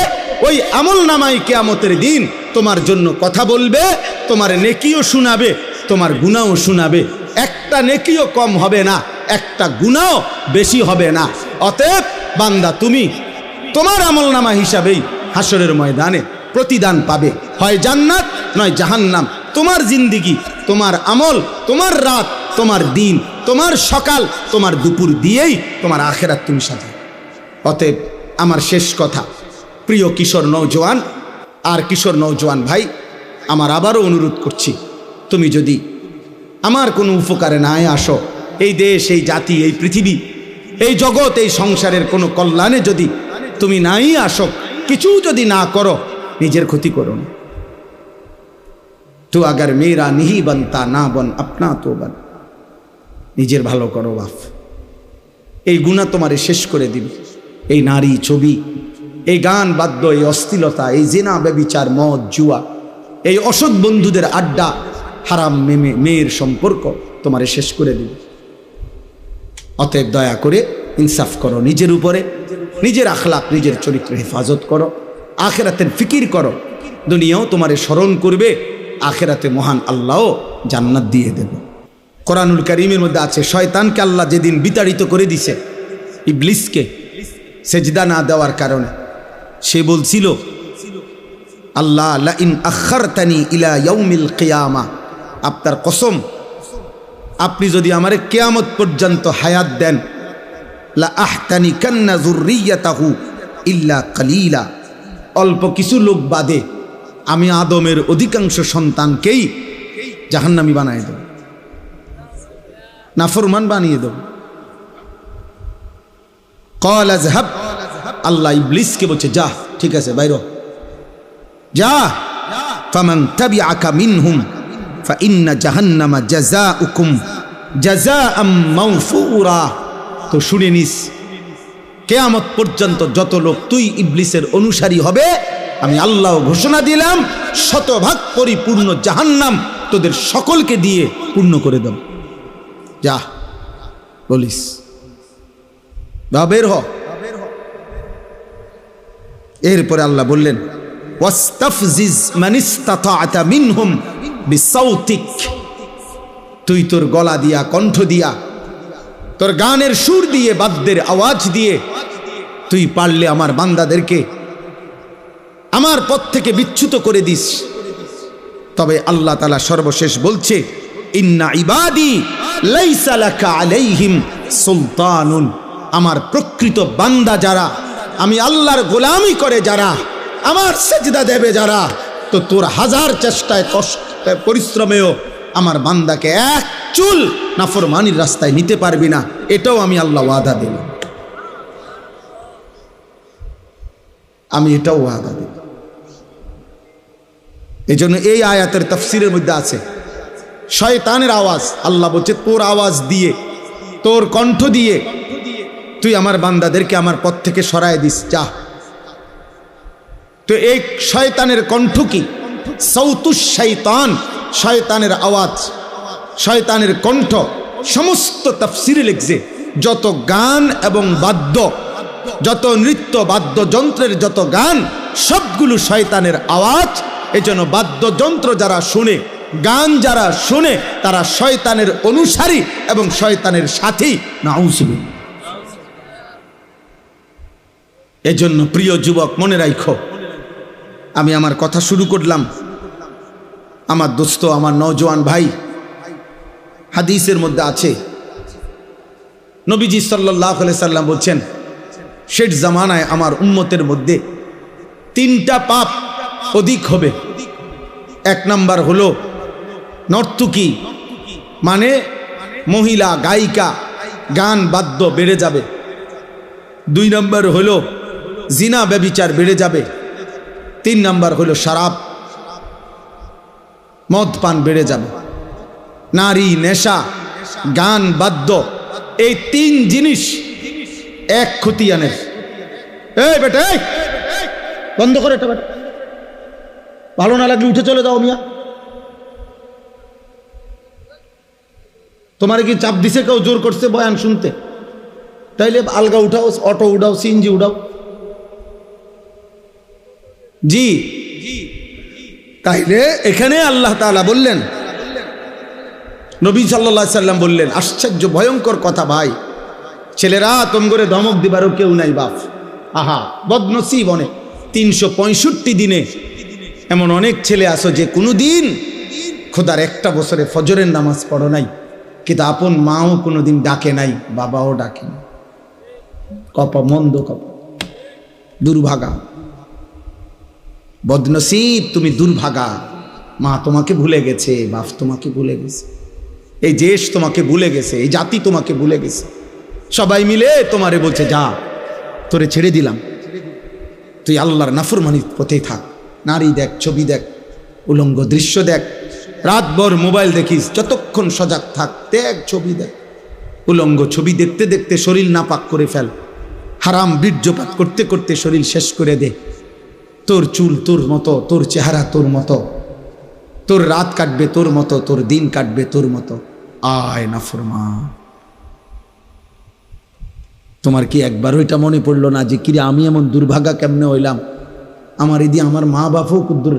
ওই আমল নামাই কিয়ামতের দিন তোমার জন্য কথা বলবে, তোমার নেকিও শোনাবে, তোমার গুনাহও শোনাবে। একটা নেকিও কম হবে না, একটা গুনাহ বেশি হবে না। অতএব বান্দা তুমি তোমার আমল নামা হিসাবেই হাসরের ময়দানে প্রতিদান পাবে, হয় জান্নাত নয় জাহান্নাম। তোমার জিন্দিগি, তোমার আমল, তোমার রাত, তোমার দিন, তোমার সকাল, তোমার দুপুর দিয়েই তোমার আখেরাত তুমি সাজাও। অতএব আমার শেষ কথা, প্রিয় কিশোর নওজোয়ান আর কিশোর নওজোয়ান ভাই, আমার আবারও অনুরোধ করছি, তুমি যদি আমার কোনো উপকারে না আসো, এই দেশ, এই জাতি, এই পৃথিবী এই জগৎ এই সংসারের কোনো কল্যাণে যদি তুমি নাই আসো, কিছু যদি না করো, নিজের ক্ষতি করো না। তো আগার মেরা নিহি বনতা না বন আপনা তো বন, নিজের ভালো করো বাপ। এই গুনাহ তোমারে শেষ করে দিবে। এই নারী ছবি, এই গান বাদ্য, এই অশ্লীলতা, এই জিনা ব্যভিচার, মদ জুয়া, এই অসৎ বন্ধুদের আড্ডা, হারাম মেয়ের সম্পর্ক তোমারে শেষ করে দিবে। অতএব দয়া করে ইনসাফ করো নিজের উপরে, নিজের আখলাক, নিজের চরিত্র হেফাজত করো, আখেরাতের ফিকির করো। দুনিয়াও তোমারে স্মরণ করবে, আখেরাতে মহান আল্লাহও জান্নাত দিয়ে দেবে। কোরআনুল কারীমের মধ্যে আছে, শয়তানকে আল্লাহ যেদিন বিতাড়িত করে দিছে, ইবলিসকে সেজদা না দেওয়ার কারণে, সে বলছিল, আল্লাহ লা ইন আখারতানি ইলা ইয়াউমিল কিয়ামা, আপনার কসম, আপনি যদি আমারে কিয়ামত পর্যন্ত হায়াত দেন, লা আহতানি কান্না যুররিয়াতাহু ইল্লা কালিলা, অল্প কিছু লোক বাদে আমি আদমের অধিকাংশ সন্তানকেই জাহান্নামী বানিয়ে দেব, নাফরমান বানিয়ে দেব। ক্বাল আযহাব, আল্লাহ ইবলিসকে বলছে, যা, ঠিক আছে, বাইরো যা। ফামান তাবিআকা মিনহুম ফাইন্না জাহান্নামা জাযাউকুম জাযাআম মাওফুরা। তো শুনে নিস, কিয়ামত পর্যন্ত যত লোক তুই ইবলিসের অনুসারী হবে, আমি আল্লাহ ঘোষণা দিলাম, শতভাগ পরিপূর্ণ জাহান্নাম তোদের সকলকে দিয়ে পূর্ণ করে দেব। যা বলিস, বা বের হ। এরপরে আল্লাহ বললেন, ওয়াস্তাফজিজ মানিস্তাতা'তা মিনহুম বিসাউতিক, তুই তোর গলা দিয়া, কণ্ঠ দিয়া, তোর গানের সুর দিয়ে, বাদ্যের আওয়াজ দিয়ে তুই পারলে আমার বান্দাদেরকে আমার পথ থেকে বিচ্যুত করে দিস। তবে আল্লাহ তাআলা সর্বশেষ বলছে, ইন্না ইবাদি লাইসা লাকা আলাইহিম সুলতানুন, আমার প্রকৃত বান্দা যারা, আমি আল্লাহর গোলামি করে যারা, আমার সেজদা দেবে যারা, তো তোর হাজার চেষ্টায়, কষ্ট, পরিশ্রমেও আমার বান্দাকে এক চুল নাফরমানির রাস্তায় নিতে পারবি না, এটাও আমি আল্লাহ ওয়াদা দিলাম। আমি এটাও ওয়াদা দিলাম। এই জন্য এই আয়াতের তাফসিরের মধ্যে আছে, শয়তানের আওয়াজ, আল্লাহ বলছে তোর আওয়াজ দিয়ে, তোর কণ্ঠ দিয়ে তুই আমার বান্দাদেরকে আমার পথ থেকে সরায় দিস, যা। তো এই শয়তানের কণ্ঠ কি? সাউতুশ শাইতান, শয়তানের আওয়াজ, শয়তানের কণ্ঠ। সমস্ত তাফসিরে লিখছে, যত গান এবং বাদ্য, যত নৃত্য, বাদ্যযন্ত্রের যত গান, সবগুলো শয়তানের আওয়াজ। এজন্য বাদ্যযন্ত্র যারা শুনে, গান যারা শুনে, তারা শয়তানের অনুসারী এবং শয়তানের সাথী। নাউযুবিল্লাহ। এজন্য প্রিয় যুবক, মনে রাখো, আমি আমার কথা শুরু করলাম, আমার দোস্ত, আমার নওজোয়ান ভাই, হাদিসের মধ্যে আছে, নবীজি সাল্লাল্লাহু আলাইহি সাল্লাম বলছেন, শেষ জামানায় আমার উম্মতের মধ্যে তিনটা পাপ অধিক হবে। এক নাম্বার হলো নর্তকী, মানে মহিলা গায়িকা, গান বাদ্য বেড়ে যাবে। দুই নাম্বার হলো জিনা ব্যভিচার বেড়ে যাবে। তিন নাম্বার হলো শরাব, মদ পান বেড়ে যাবে। নারী, নেশা, গান বাদ্য, এই তিন জিনিস এক খতিয়ানের। এই বেটা, বন্ধ করে এটা, বেটা ভালো না লাগলে উঠে চলে যাও মিয়া। তোমার কি চাপ দিছে কেউ, জোর করছে বয়ান শুনতে? তাইলে আলগা উঠাও, অটো উঠাও, সিএনজি উঠাও। জি, তাইলে এখানে আল্লাহ তাআলা বললেন, নবী সাল্লাল্লাহু আলাইহি সাল্লাম বললেন, আশ্চর্য ভয়ঙ্কর কথা ভাই, ছেলেরা তোম করে ধমক দিবারও কেউ নাই বাপ। আহা, বদনসিব অনেক। 365 দিনে এমন অনেক ছেলে আসো যে কোনো দিন খোদার একটা বছরে ফজরের নামাজ পড়ো নাই, কিন্তু আপন মাও কোনোদিন ডাকে নাই, বাবাও ডাকে না। কপা মন্দ, কপা দুর্ভাগা, বদনসিব, তুমি দুর্ভাগা। মা তোমাকে ভুলে গেছে, বাপ তোমাকে ভুলে গেছে, এই দেশ তোমাকে ভুলে গেছে, এই জাতি তোমাকে ভুলে গেছে। সবাই মিলে তোমারে বলছে যা, তোরে ছেড়ে দিলাম, তুই আল্লাহর নাফরমানির পথেই থাক। নারী দেখ, ছবি দেখ, উলঙ্গ দৃশ্য দেখ, রাতভর মোবাইল দেখিস, যতক্ষণ সজাগ থাক, দেখ ছবি দেখ, উলঙ্গ ছবি দেখতে দেখতে শরীর নাপাক করে ফেল, হারাম বীর্যপাত করতে করতে শরীর শেষ করে দে। তোর চুল তোর মতো, তোর চেহারা তোর মতো, তোর রাত কাটবে তোর মতো, তোর দিন কাটবে তোর মতো। আয় নাফরমান, তোমার কি একবার ওইটা মনে পড়লো না যে কিরে আমি এমন দুর্ভাগা কেমনে হইলাম, আমার এদি আমার মা বাপও কুদ্দুর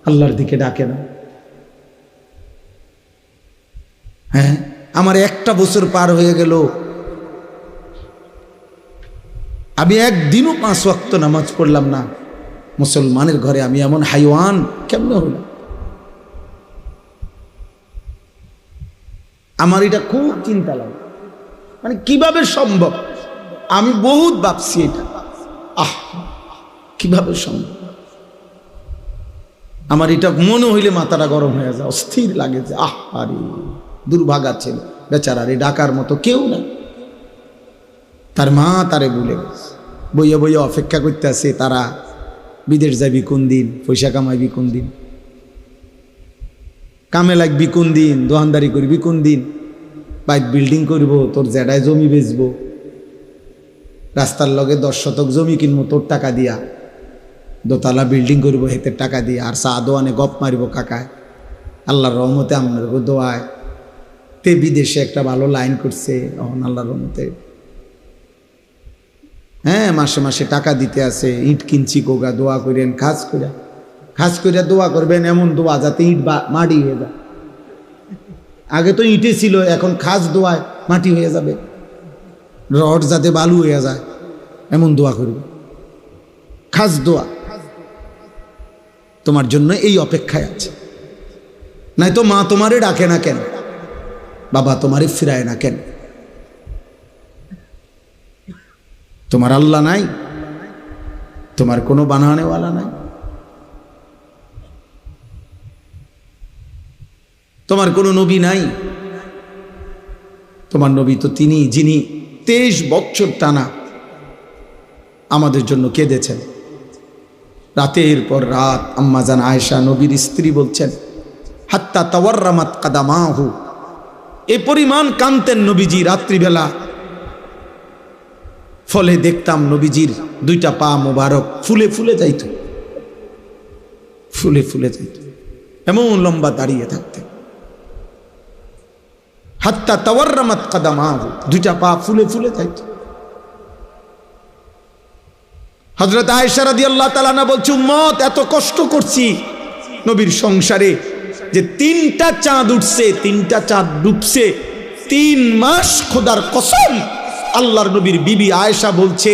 আল্লাহর দিকে ডাকে না। হ্যাঁ, আমার একটা বছর পার হয়ে গেল, আমি একদিনও 5 ওয়াক্ত নামাজ পড়লাম না। মুসলমানের ঘরে আমি এমন হাইওয়ান কেমনে হইলাম? আমার এটা খুব চিন্তা লাগে, মানে কিভাবে সম্ভব? আমি বহুত ভাবছি এটা, কিভাবে সম্ভব? আমার এটা মনে হইলে মাথাটা গরম হয়ে যায়, অস্থির লাগে যে আরে দুর্ভাগা ছেলে বেচারা, রে ডাকার মতো কেউ না। তার মা তারে ভুলে গেছে, বইয়া বইয়া অপেক্ষা করতে আছে, তারা বিদেশ যাবি কোন দিন, পয়সা কামাইবি কোন দিন, কামে লাগবি কোন দিন, দোকানদারি করবি কোন দিন, বাইক বিল্ডিং করব, তোর জেডায় জমি বেচবো, রাস্তার লগে 10 শতক জমি কিনবো তোর টাকা দিয়া, দোতলা বিল্ডিং করবো হেতের টাকা দিয়ে, আর চা দোয়ানে গপ মারিব কাকায়। আল্লাহর রহমতে আপনার দোয়ায় তে বিদেশে একটা ভালো লাইন করছে এখন আল্লাহর রহমতে। হ্যাঁ, মাসে মাসে টাকা দিতে আছে, ইট কিনছি কোগা, দোয়া করেন, খাস করে দোয়া করবেন, এমন দোয়া যাতে ইট মাটি হয়ে যায়। আগে তো ইটে ছিল, এখন খাস দোয়ায় মাটি হয়ে যাবে, রড যাতে বালু হয়ে যায়, এমন দোয়া করবে, খাস দোয়া। তোমার জন্য এই অপেক্ষায় আছে, নাই তো মা তোমারে ডাকে না কেন, বাবা তোমারে ফিরায় না কেন? তোমার আল্লাহ নাই, তোমার কোনো বানানেওয়ালা নাই, তোমার কোনো নবী নাই। তোমার নবী তো তিনি যিনি 23 বছর টানা আমাদের জন্য কেঁদেছেন। রাতের পর রাত আম্মাজান আয়েশা নবীর স্ত্রী বলছেন, হাত্তা তাওয়াররামাত কাদামাহু, এ পরিমাণ কাঁদতেন নবীজি রাত্রিবেলা, ফলে দেখতাম নবীজির 2টা পা মোবারক ফুলে ফুলে যাইত, ফুলে ফুলে যাইত, এমন লম্বা দাঁড়িয়ে থাকতেন। হাত্তা তাওয়াররামাত কাদামাহু, 2টা পা ফুলে ফুলে যাইত। হযরত আয়েশা রাদিয়াল্লাহু তাআলা আনহা বলছে, উম্মত এত কষ্ট করছি নবীর সংসারে যে 3টা চাঁদ উঠছে, 3টা চাঁদ ডুবছে, 3 মাস খোদার কসম। আল্লাহর নবীর বিবি আয়েশা বলছে,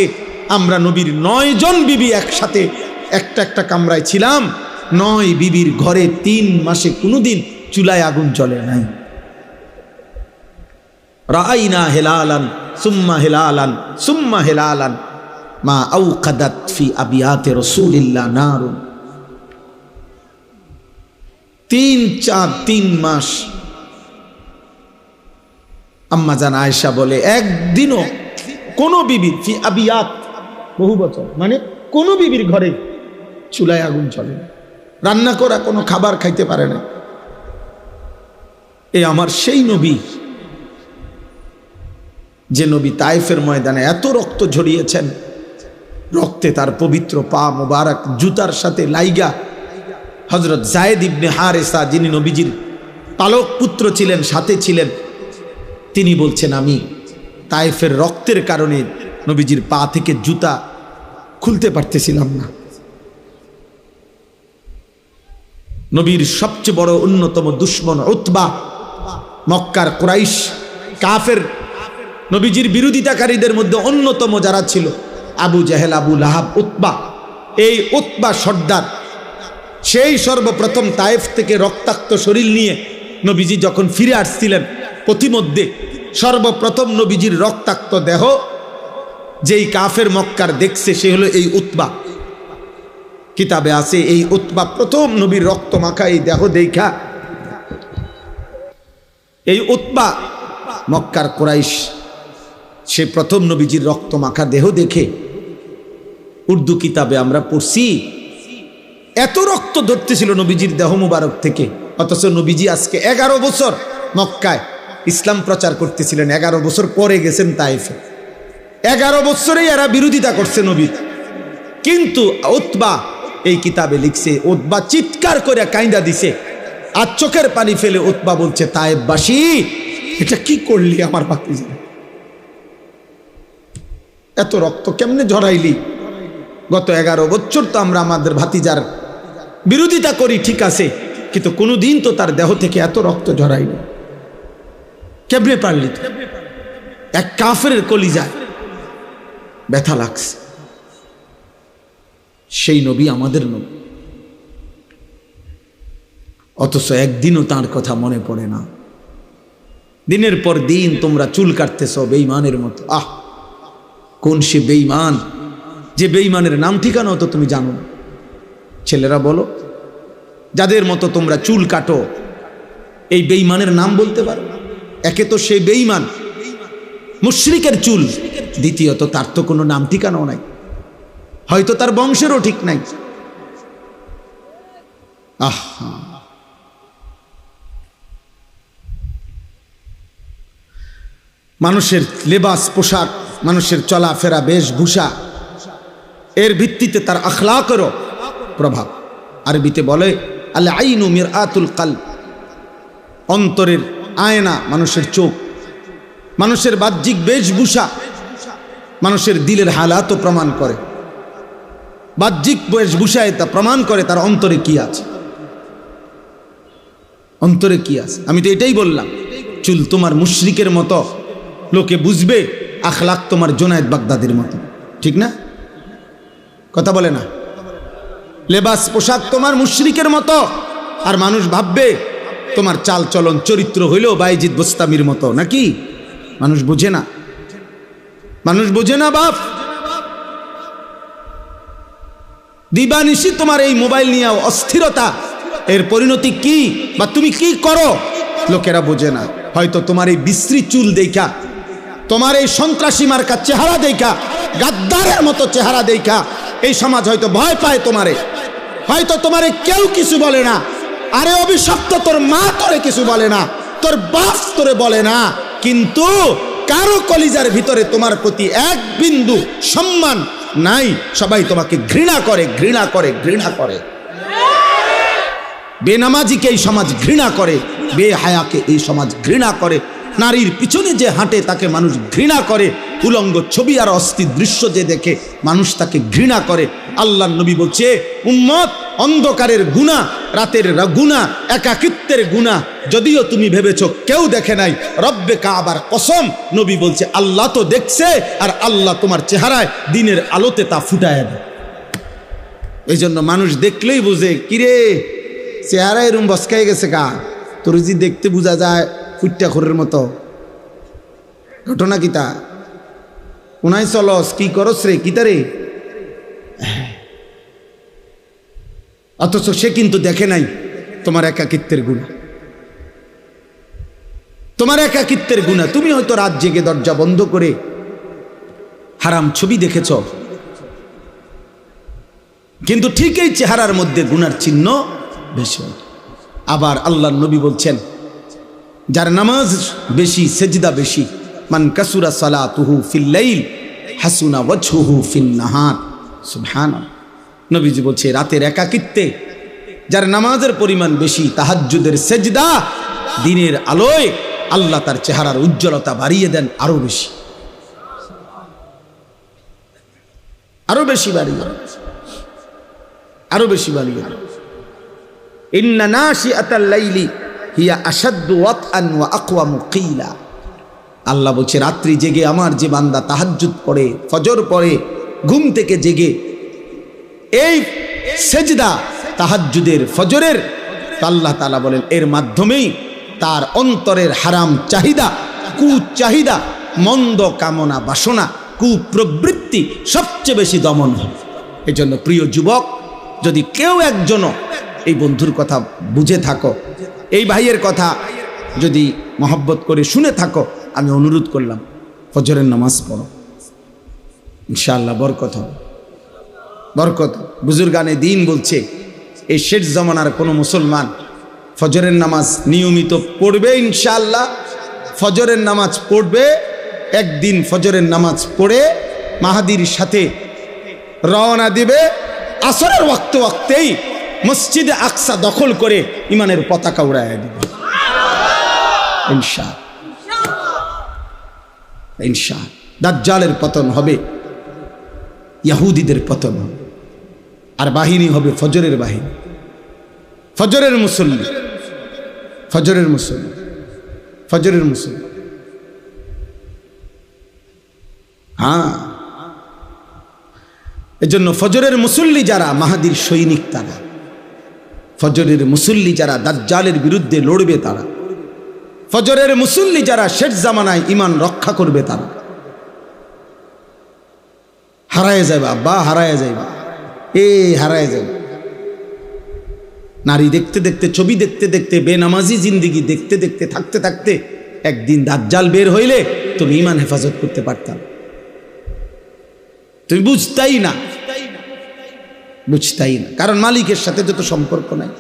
আমরা নবীর 9 জন বিবি একসাথে একটা কামরায় ছিলাম, 9 বিবির ঘরে 3 মাসে কোনোদিন চুলায় আগুন জ্বলে নাই। রাআইনা হিলালান সুম্মা হিলালান সুম্মা হিলালান মা আওকাদাত ফি আবিয়াতে রাসূলিল্লাহ নারুন। 3 চাঁদ 3 মাস। আম্মা জান আয়েশা বলে, একদিনও কোন বিবির ফি আবিয়াত, বহু বছর, মানে কোন বিবির ঘরে চুলায় আগুন জ্বলে না, রান্না করা কোনো খাবার খাইতে পারে না। এ আমার সেই নবী, যে নবী তায়েফের ময়দানে এত রক্ত ঝরিয়েছেন, রক্তে তার পবিত্র পা মোবারক জুতার সাথে লাইগা হযরত যায়েদ ইবনে হারেসা, যিনি নবীজির পালক পুত্র ছিলেন, সাথে ছিলেন, তিনি বলছেন, আমি তায়েফের রক্তের কারণে নবীজির পা থেকে জুতা খুলতে পারতেছিলাম না। নবীর সবচেয়ে বড় অন্যতম দুশমন উতবা, মক্কার কুরাইশ কাফের, নবীজির বিরোধিতাকারীদের মধ্যে অন্যতম যারা ছিল, আবু জেহেল, আবু লাহাব, উতবা। এই উতবা সর্দার, সেই সর্বপ্রথম তায়েফ থেকে রক্তাক্ত শরীর নিয়ে নবীজি যখন ফিরে আসছিলেন, পথিমধ্যে সর্বপ্রথম নবীজির রক্তাক্ত দেহ যেই কাফের মক্কার দেখছে, সে হলো এই উতবা। কিতাবে আছে, এই উতবা প্রথম নবীর রক্ত মাখা এই দেহ দেখা এই উতবা মক্কার কুরাইশ সে প্রথম নবীজির রক্ত মাখা দেহ দেখে উর্দু কিতাবে আমরা পড়ছি এত রক্ত ধরতেছিল নবীজির দেহ মুবারক থেকে, অথচ নবীজি আজকে 11 বছর মক্কায় ইসলাম প্রচার করতেছিলেন, 11 বছর পরে গেছেন তাইফে। 11 বছরেই এরা বিরোধিতা করছে নবীর। কিন্তু উতবা এই কিতাবে লিখছে, উতবা চিৎকার করে কাইন্দা দিছে, আর চোখের পানি ফেলে উতবা বলছে, তায়েববাসী এটা কি করলি আমার ভাতিজা, এত রক্ত কেমনে ঝরাইলি? গত 11 বছর তো আমরা আমাদের ভাতিজার বিরোধিতা করি, ঠিক আছে, কিন্তু কোনোদিন তো তার দেহ থেকে এত রক্ত ঝরাইনি, কেমনে পারলি? তো এক কাফেরের কলিজায় ব্যথা লাগছে। সেই নবী আমাদের নবী, অথচ একদিনও তার কথা মনে পড়ে না। দিনের পর দিন তোমরা চুল কাটতেছ বেঈমানের মতো। কোন সে বেঈমান যে বেঈমানের নাম ঠিকানাও তো তুমি জানো না? ছেলেরা বলো, যাদের মতো তোমরা চুল কাটো, এই বেঈমানের নাম বলতে পারো? একে তো সেই বেঈমান মুশরিকের চুল, দ্বিতীয়ত তার তো কোনো নাম ঠিকানাও নাই, হয়তো তার বংশেরও ঠিক নাই। মানুষের লেবাস পোশাক, মানুষের চলাফেরা বেশভূষা, এর ভিত্তিতে তার আখলাকেরও প্রভাব। আরবিতে বলে আল আইনু মিরআতুল কলব, অন্তরের আয়না মানুষের চোখ। মানুষের বাহ্যিক বেশভূষা মানুষের দিলের হালাতও প্রমাণ করে। বাহ্যিক বেশভূষায় তা প্রমাণ করে তার অন্তরে কি আছে, অন্তরে কি আছে। আমি তো এটাই বললাম, চুল তোমার মুশরিকের মতো লোকে বুঝবে, আখলাক তোমার জুনায়েদ বাগদাদির মতো, ঠিক না? কথা বলে না? লেবাস পোশাক তোমার মুশরিকের মতো, আর মানুষ ভাববে তোমার চাল চলন চরিত্র হইলেও বাইজিদ বোস্তামির মতো, নাকি? মানুষ বোঝে না, মানুষ বোঝে না বাপ। দিবানিশি তোমার এই মোবাইল নিয়ে অস্থিরতা, এর পরিণতি কি বা তুমি কি করো লোকেরা বোঝে না। হয়তো তোমার এই বিশ্রী চুল দেখা, তোমার এই সন্ত্রাসী মার্কা চেহারা দেখা, গাদ্দারের মতো চেহারা দেখা এই সমাজ হয়তো ভয় পায় তোমারে, হয়তো তোমারে কেউ কিছু বলে না। আরে অভিশপ্ত, তোর মা তোরে কিছু বলে না, তোর বাপ তোরে বলে না, কিন্তু কারো কলিজার ভিতরে তোমার প্রতি এক বিন্দু সম্মান নাই। সবাই তোমাকে ঘৃণা করে, ঘৃণা করে, ঘৃণা করে। বেনামাজিকে এই সমাজ ঘৃণা করে, বেহায়াকে এই সমাজ ঘৃণা করে, নারীর পিছনে যে হাঁটে তাকে মানুষ ঘৃণা করে, উলঙ্গ ছবি আর অস্থির দৃশ্য যে দেখে মানুষ তাকে ঘৃণা করে। আল্লাহর নবী বলছে, উম্মত অন্ধকারের গুনাহ, রাতের গুনাহ, একাকিত্বের গুনাহ যদিও তুমি ভেবেছো কেউ দেখে নাই, রব্বে কাবার কসম, নবী বলছে আল্লাহ তো দেখছে, আর আল্লাহ তোমার চেহারায় দিনের আলোতে তা ফুটায় দেয়। এই জন্য মানুষ দেখলেই বুঝে, কিরে চেহারা এরম বসকাই গেছে কা, তোর যে দেখতে বোঝা যায় ফুটটা খোরের মতো। ঘটনা কিতা কোনায় চলস, কি করস রে, কিতা রে? অথচ সে কিন্তু দেখে নাই তোমার একাকিত্বের গুনাহ, তোমার একাকিত্বের গুনাহ। তুমি হয়তো রাত জেগে দরজা বন্ধ করে হারাম ছবি দেখেছ, কিন্তু ঠিক এই চেহারার মধ্যে গুনার চিহ্ন বেশি। আবার আল্লাহর নবী বলছেন, যার নামাজ বেশি, সেজদা বেশি, মান কাসুরা সালাতুহু ফিল লাইল হাসুনা ওয়াজহুহু ফিন নাহার। সুবহানাল্লাহ। নবীজি বলছে, রাতের একাকিত্বে যার নামাজের পরিমাণ বেশি, তাহাজ্জুদের সেজদা, দিনের আলোয় আল্লাহ তার চেহারার উজ্জ্বলতা বাড়িয়ে দেন আরো বেশি, আরো বেশি বাড়িয়ে, আরো বেশি বাড়িয়ে দেন। ইন্না নাশিআতাল লাইলি হিয়া আশাদ্দু ওয়াতআন ওয়া আকওয়ামু কিলা। আল্লাহ বলছে, রাত্রি জেগে আমার যে বান্দা তাহাজ্জুদ পড়ে, ফজর পড়ে, ঘুম থেকে জেগে এই সেজদা তাহাজ্জুদের, ফজরের, আল্লাহ তাআলা বলেন এর মাধ্যমেই তার অন্তরের হারাম চাহিদা, কুচাহিদা, মন্দ কামনা বাসনা, কুপ্রবৃত্তি সবচেয়ে বেশি দমন হয়। এই জন্য প্রিয় যুবক, যদি কেউ একজনও এই বন্ধুর কথা বুঝে থাকো, এই ভাইয়ের কথা যদি মহব্বত করে শুনে থাকো, আমি অনুরোধ করলাম ফজরের নামাজ পড়ো, ইনশাআল্লাহ বরকত হবে, বরকত। বুজুর্গানে দিন বলছে এই শেষ জামানার কোনো মুসলমান ফজরের নামাজ নিয়মিত পড়বে ইনশাআল্লাহ, ফজরের নামাজ পড়বে, একদিন ফজরের নামাজ পড়ে মাহাদির সাথে রওনা দিবে, আসরের ওয়াক্তেই মসজিদে আকসা দখল করে ইমানের পতাকা উড়াইয়া দিবে ইনশাআল্লাহ। ইনশাআল্লাহ দাজ্জালের পতন হবে, ইহুদিদের পতন হবে, আর বাহিনী হবে ফজরের বাহিনী, ফজরের মুসল্লি, ফজরের মুসল্লি, ফজরের মুসল্লি। হ্যাঁ, এজন্য ফজরের মুসল্লি যারা মাহাদির সৈনিক তারা, ফজরের মুসল্লি যারা দাজ্জালের বিরুদ্ধে লড়বে তারা, ফজরের মুসল্লি যারা শেষ জামানায় ঈমান রক্ষা করবে তারা। হারায় যাবে আব্বা, হারায় যাবে, হারায় যাবে। নারী দেখতে দেখতে, ছবি দেখতে দেখতে, বেনামাজি জিন্দিগি দেখতে দেখতে, থাকতে থাকতে একদিন দাজ্জাল বের হইলে তুমি ঈমান হেফাজত করতে পারতাম, তুমি বুঝতাই না, বুঝতাই না, কারণ মালিকের সাথে যত সম্পর্ক নাই।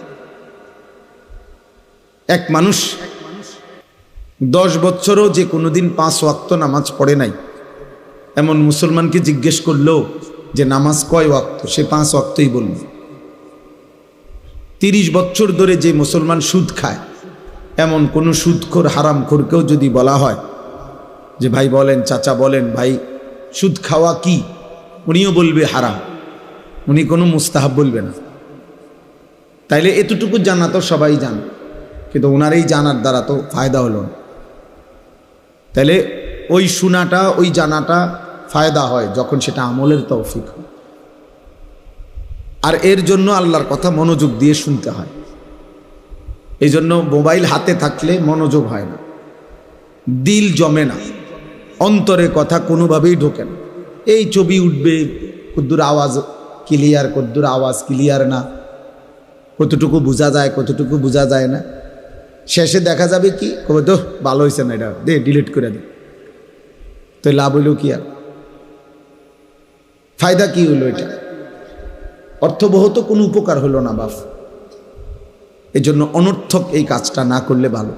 এক মানুষ 10 বছরও যে কোনোদিন 5 ওয়াক্ত নামাজ পড়ে নাই এমন মুসলমানকে জিজ্ঞেস করলো যে নামাজ কয় ওয়াক্ত, সে 5 ওয়াক্তই বলল। 30 বছর ধরে যে মুসলমান সুদ খায় এমন কোন সুদখোর হারামখোরকেও যদি বলা হয় যে ভাই বলেন, চাচা বলেন ভাই সুদ খাওয়া কি, উনিও বলবে হারাম, উনি কোনো মুস্তাহাব বলবে না। তাইলে এতটুকু জানা তো সবাই জান, কিন্তু ওনার এই জানার দ্বারা তো ফায়দা হলো না। তাইলে ওই শোনাটা, ওই জানাটা ফায়দা হয় যখন সেটা আমলের তৌফিক হয়, আর এর জন্য আল্লাহর কথা মনোযোগ দিয়ে শুনতে হয়। এই জন্য মোবাইল হাতে থাকলে মনোযোগ হয় না, দিল জমে না, অন্তরে কথা কোনোভাবেই ঢোকে না। এই ছবি উঠবে, কদ্দুর আওয়াজ ক্লিয়ার, কদ্দুর আওয়াজ ক্লিয়ার না, কতটুকু বোঝা যায়, কতটুকু বোঝা যায় না। শেষে দেখা যাবে কি, কবে তো ভালো হয়েছে না, এটা দে ডিলিট করে দে, তো লাভ হইল কি, আর ফায়দা কি হইল? এটা অর্থবহ তো কোনো উপকার হলো না বাপ। এই জন্য অনর্থক এই কাজটা না করলে ভালো।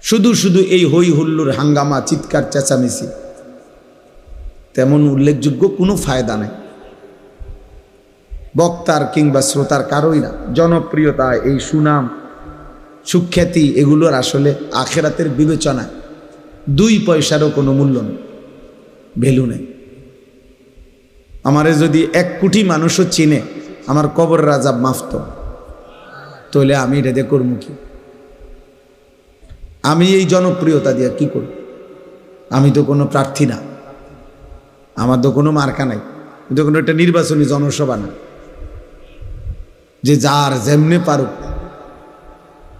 শুধু শুধু এই হই হুল্লোড়, হাঙ্গামা, চিৎকার চেঁচামেচি, তেমন উল্লেখযোগ্য কোনো ফায়দা নাই, বক্তার কিংবা শ্রোতার কারোই না। জনপ্রিয়তা, এই সুনাম সুখ্যাতি, এগুলোর আসলে আখেরাতের বিবেচনায় 2 পয়সারও কোনো মূল্য নেই, ভ্যালু নেই। আমারে যদি 1 কোটি মানুষও চিনে, আমার কবর রাজাব মাফত, তাহলে আমি এটা দিয়ে করবো কি? আমি এই জনপ্রিয়তা দিয়ে কি করব? আমি তো কোনো প্রার্থী না, আমার তো কোনো মার্কা নাই, তো কোনো একটা নির্বাচনী জনসভা না যে যার যেমনে পারুক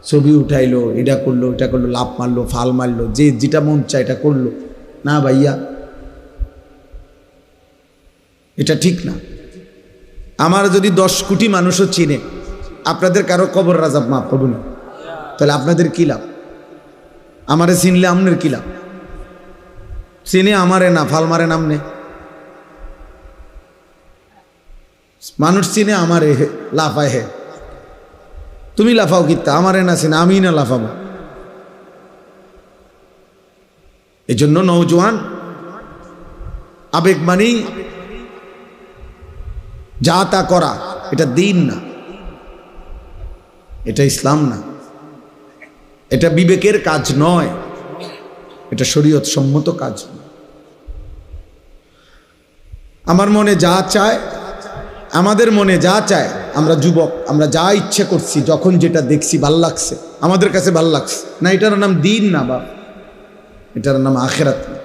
ছবি উঠাইলো, এটা করলো, এটা করলো, লাভ মারলো, ফাল মারলো, যে যেটা মন চায় এটা করলো। না ভাইয়া, এটা ঠিক না। আমার যদি 10 কোটি মানুষও চিনে, আপনাদের কারো কবর রাজাব মাফ পাবো না, তাহলে আপনাদের কি লাভ? আমারে চিনলে আমনের কি লাভ? চিনে আমারে না, ফাল মারে নামনে। মানুষ চিনে আমারে, লাফায় হে, তুমি লাফাও কিতা, আমারে না চিনে আমি না লাফাবো। এই জন্য নওজোয়ান, আবেগ মানেই যা তা করা, এটা দিন না, এটা ইসলাম না, এটা বিবেকের কাজ নয়, এটা শরীয়ত সম্মত কাজ। আমার মনে যা চায়, আমাদের মনে যা চায়, আমরা যুবক, আমরা যা ইচ্ছে করছি, যখন যেটা দেখছি ভাল লাগছে, আমাদের কাছে ভাল লাগছে না, এটার নাম দিন না বাপ, এটার নাম আখিরাত না।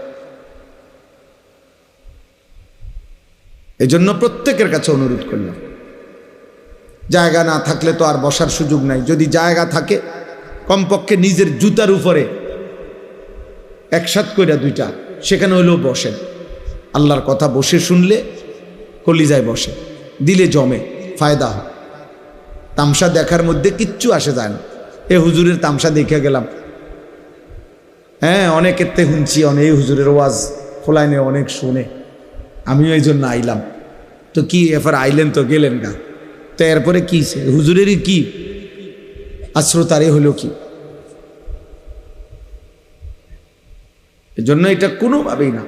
এই জন্য প্রত্যেকের কাছে অনুরোধ করলাম, জায়গা না থাকলে তো আর বসার সুযোগ নাই, যদি জায়গা থাকে কমপক্ষে নিজের জুতার উপরে একসাথ কইরা 2টা সেখানে হলেও বসেন। আল্লাহর কথা বসে শুনলে কলিজায় বসে, দিলে জমে, ফায়দা হয়। তামসা দেখার মধ্যে কিচ্ছু আসে যায় না। এ হুজুরের তামসা দেখে গেলাম, হ্যাঁ, অনেকের তে শুনছি, অনেক হুজুরের ওয়াজ ফোলাইনে অনেক শুনে, আমিও এই জন্য আইলাম। তো কি এবার আইলেন তো গেলেন না, তো এরপরে কি হুজুরেরই কি আর শ্রোতারে হলো কি? এজন্য এটা কোনোভাবেই না,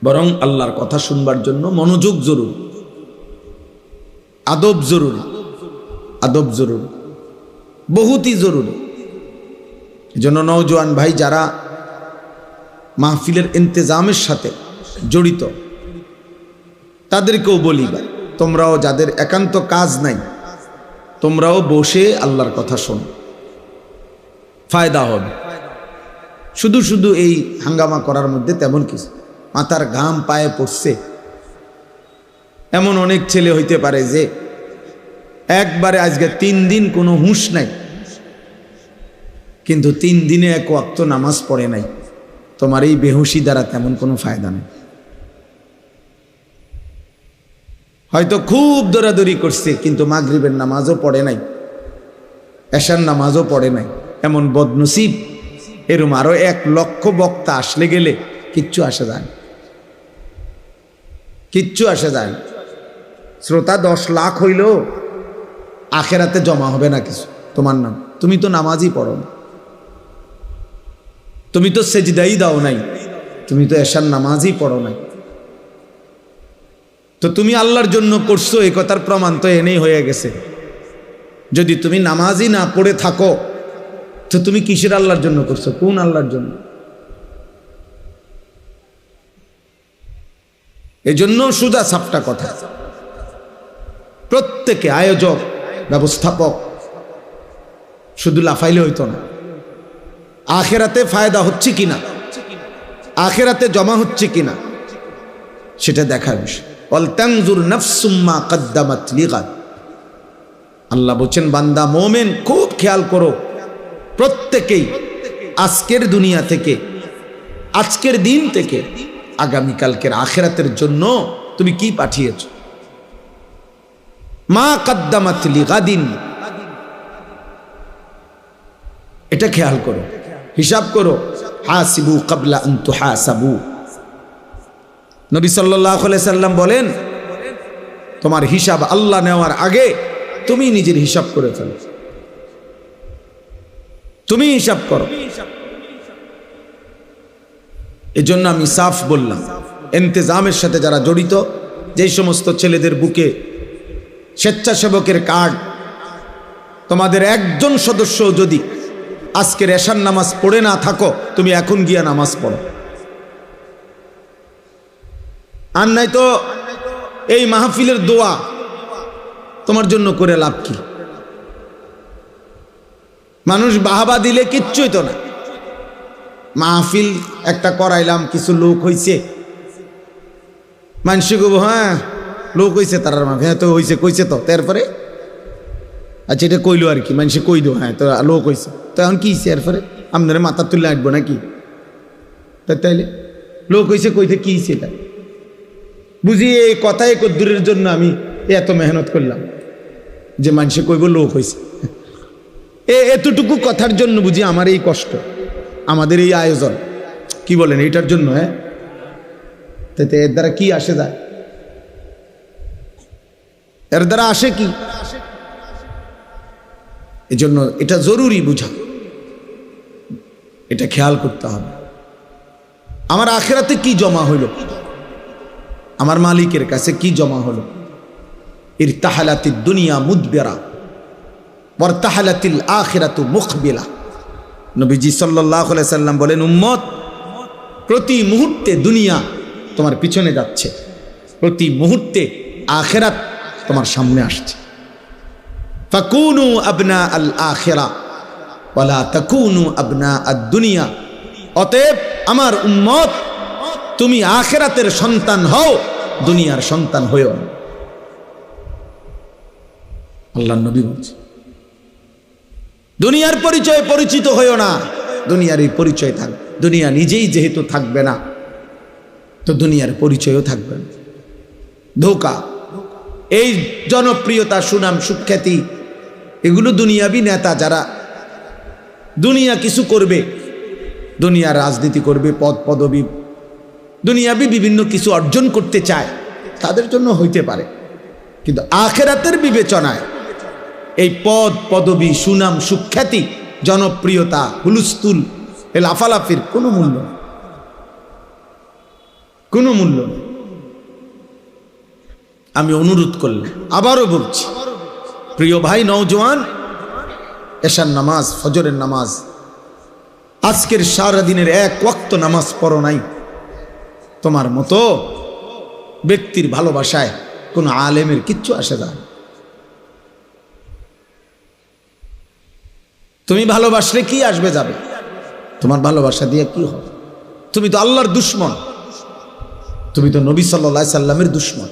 বরং আল্লাহর কথা শুনবার জন্য মনোযোগ জরুরি, আদব জরুরি, আদব জরুরি, বহুতই জরুরি। এজন্য নওজোয়ান ভাই যারা মাহফিলের ইন্তেজামের সাথে জড়িত তাদেরকেও বলি, ভাই তোমরাও যাদের একান্ত কাজ নাই, তোমরাও বসে আল্লাহর কথা শোনো, ফায়দা হবে। শুধু শুধু এই হাঙ্গামা করার মধ্যে তেমন কিছু, মাথার ঘাম পায়ে পড়ছে এমন অনেক ছেলে হইতে পারে যে একবারে আজকে 3 দিন কোনো হুঁশ নাই, কিন্তু 3 দিনে এক ওয়াক্ত নামাজ পড়ে নাই। তোমার এই বেহুশি দ্বারা তেমন কোনো ফায়দা নেই। হয়তো খুব দৌড়াদৌড়ি করছে, কিন্তু মাগরিবের নামাজও পড়ে নাই, এশার নামাজও পড়ে নাই। এমন বদনসিব এরম আরো 1 লক্ষ বক্তা আসলে গেলে কিচ্ছু আসে যায়, কিচ্ছু আসে যায়। শ্রোতা 10 লাখ হইল, আখেরাতে জমা হবে না কিছু তোমার নাম। তুমি তো নামাজই পড়ো না, তুমি তো সেজদাই দাও নাই, তুমি তো এশার নামাজই পড়ো নাই। তো তুমি আল্লাহর জন্য করছো এই কথার প্রমাণ তো এনেই হয়ে গেছে। যদি তুমি নামাজই না পড়ে থাকো তো তুমি কিসের আল্লাহর জন্য করছো? কোন আল্লাহর জন্য? এই জন্য সোজা সাপটা কথা, প্রত্যেকে আয়োজক ব্যবস্থাপক শুধু লাফাইলে হইতো না। আখেরাতে ফায়দা হচ্ছে কিনা, আখেরাতে জমা হচ্ছে কিনা সেটা দেখার বিষয়। ওয়ালতানজুর নাফসুম মা কদ্দামাত লিগাদ। আল্লাহ বলেন বান্দা মুমিন খুব খেয়াল করো, প্রত্যেকেই আজকের দুনিয়া থেকে, আজকের দিন থেকে আগামীকালকের আখেরাতের জন্য তুমি কি পাঠিয়েছো। মা কদ্দামাত লিগাদিন, এটা খেয়াল করো, হিসাব করো। হাসিবু ক্বাবলা আন তুহাসাবু। নবী সাল্লাল্লাহু আলাইহি সাল্লাম বলেন তোমার হিসাব আল্লাহ নেওয়ার আগে তুমি নিজের হিসাব করে ফেলো, তুমি হিসাব করো। এজন্য আমি সাফ বললাম, ইন্তেজামের সাথে যারা জড়িত, যেই সমস্ত ছেলেদের বুকে স্বেচ্ছাসেবকের কার্ড, তোমাদের একজন সদস্য যদি আজকের এশার নামাজ পড়ে না থাকো, তুমি এখন গিয়া নামাজ পড়ো। আর নাই তো এই মাহফিলের দোয়া তোমার জন্য করে লাভ কি? মানুষ বাহাবা দিলে কিচ্ছুই তো না। মাহফিল একটা করাইলাম, কিছু লোক হইছে, মানুষ কব হ্যাঁ লোক হইছে, তার হ্যাঁ তো হইছে, কইছে তো, তারপরে আচ্ছা এটা কইলো আর কি, মানুষে কই দো হ্যাঁ তো লোক হইছে, তো এখন কি হইছে? এরপরে আপনারা মাথা তুলে আসবো নাকি? তাইলে লোক হইছে কইতে কি হইছে? এটা বুঝি এই কথাই কদ্দুরের জন্য আমি এত মেহনত করলাম যে মানুষে কইব লোক হইছে। এতটুকু কথার জন্য বুঝি আমার এই কষ্ট, আমাদের এই আয়োজন, কি বলেন এইটার জন্য? হ্যাঁ, তাতে এর দ্বারা কি আসে যায়? এর দ্বারা আসে কি? এজন্য এটা জরুরি বুঝা, এটা খেয়াল করতে হবে। আমার আখিরাতে কি জমা হইল, আমার মালিকের কাছে কি জমা হলো? ইরতাহালাতিদ দুনিয়া মুদবিরা ওয়ারতাহালাতিল আখিরাতু মুকবিলা। নবীজি সাল্লাল্লাহু আলাইহি সাল্লাম বলেন, উম্মত প্রতি মুহূর্তে দুনিয়া তোমার পিছনে যাচ্ছে, প্রতি মুহূর্তে আখিরাত তোমার সামনে আসছে। ফাকুনু আবনা আল আখিরা ওয়ালা তাকুনু আবনা আদ দুনিয়া। অতএব আমার উম্মত, তুমি আখিরাতের সন্তান হও, দুনিয়ার সন্তান হইও না। আল্লাহর নবী বলছে দুনিয়ার পরিচয় পরিচিত হইও না, দুনিয়ারই পরিচয় থাকবে। দুনিয়া নিজেই যেহেতু থাকবে না, তো দুনিয়ার পরিচয়ও থাকবে না। ধোঁকা, এই জনপ্রিয়তা, সুনাম, সুখ্যাতি, এগুলো দুনিয়াবি নেতা যারা দুনিয়া কিছু করবে, দুনিয়ার রাজনীতি করবে, পদ পদবি দুনিয়াবি বিভিন্ন কিছু অর্জন করতে চায়, তাদের জন্য হইতে পারে। কিন্তু আখিরাতের বিবেচনায় এই পদ পদবি, সুনাম, সুখ্যাতি, জনপ্রিয়তা, হুলস্থুল, এ লাফালাফির কোনো মূল্য নেই, কোনো মূল্য নেই। আমি অনুরোধ করলাম, আবারও বলছি, প্রিয় ভাই নওজোয়ান, এশার নামাজ, ফজরের নামাজ, আজকের সারাদিনের এক ওয়াক্ত নামাজ পড়ো নাই, তোমার মতো ব্যক্তির ভালোবাসায় কোনো আলেমের কিচ্ছু আসে যায় না। তুমি ভালোবাসলে কি আসবে যাবে, তোমার ভালোবাসা দিয়ে কি হবে? তুমি তো আল্লাহর দুশমন, তুমি তো নবী সাল্লাল্লাহু আলাইহি সাল্লামের দুশমন।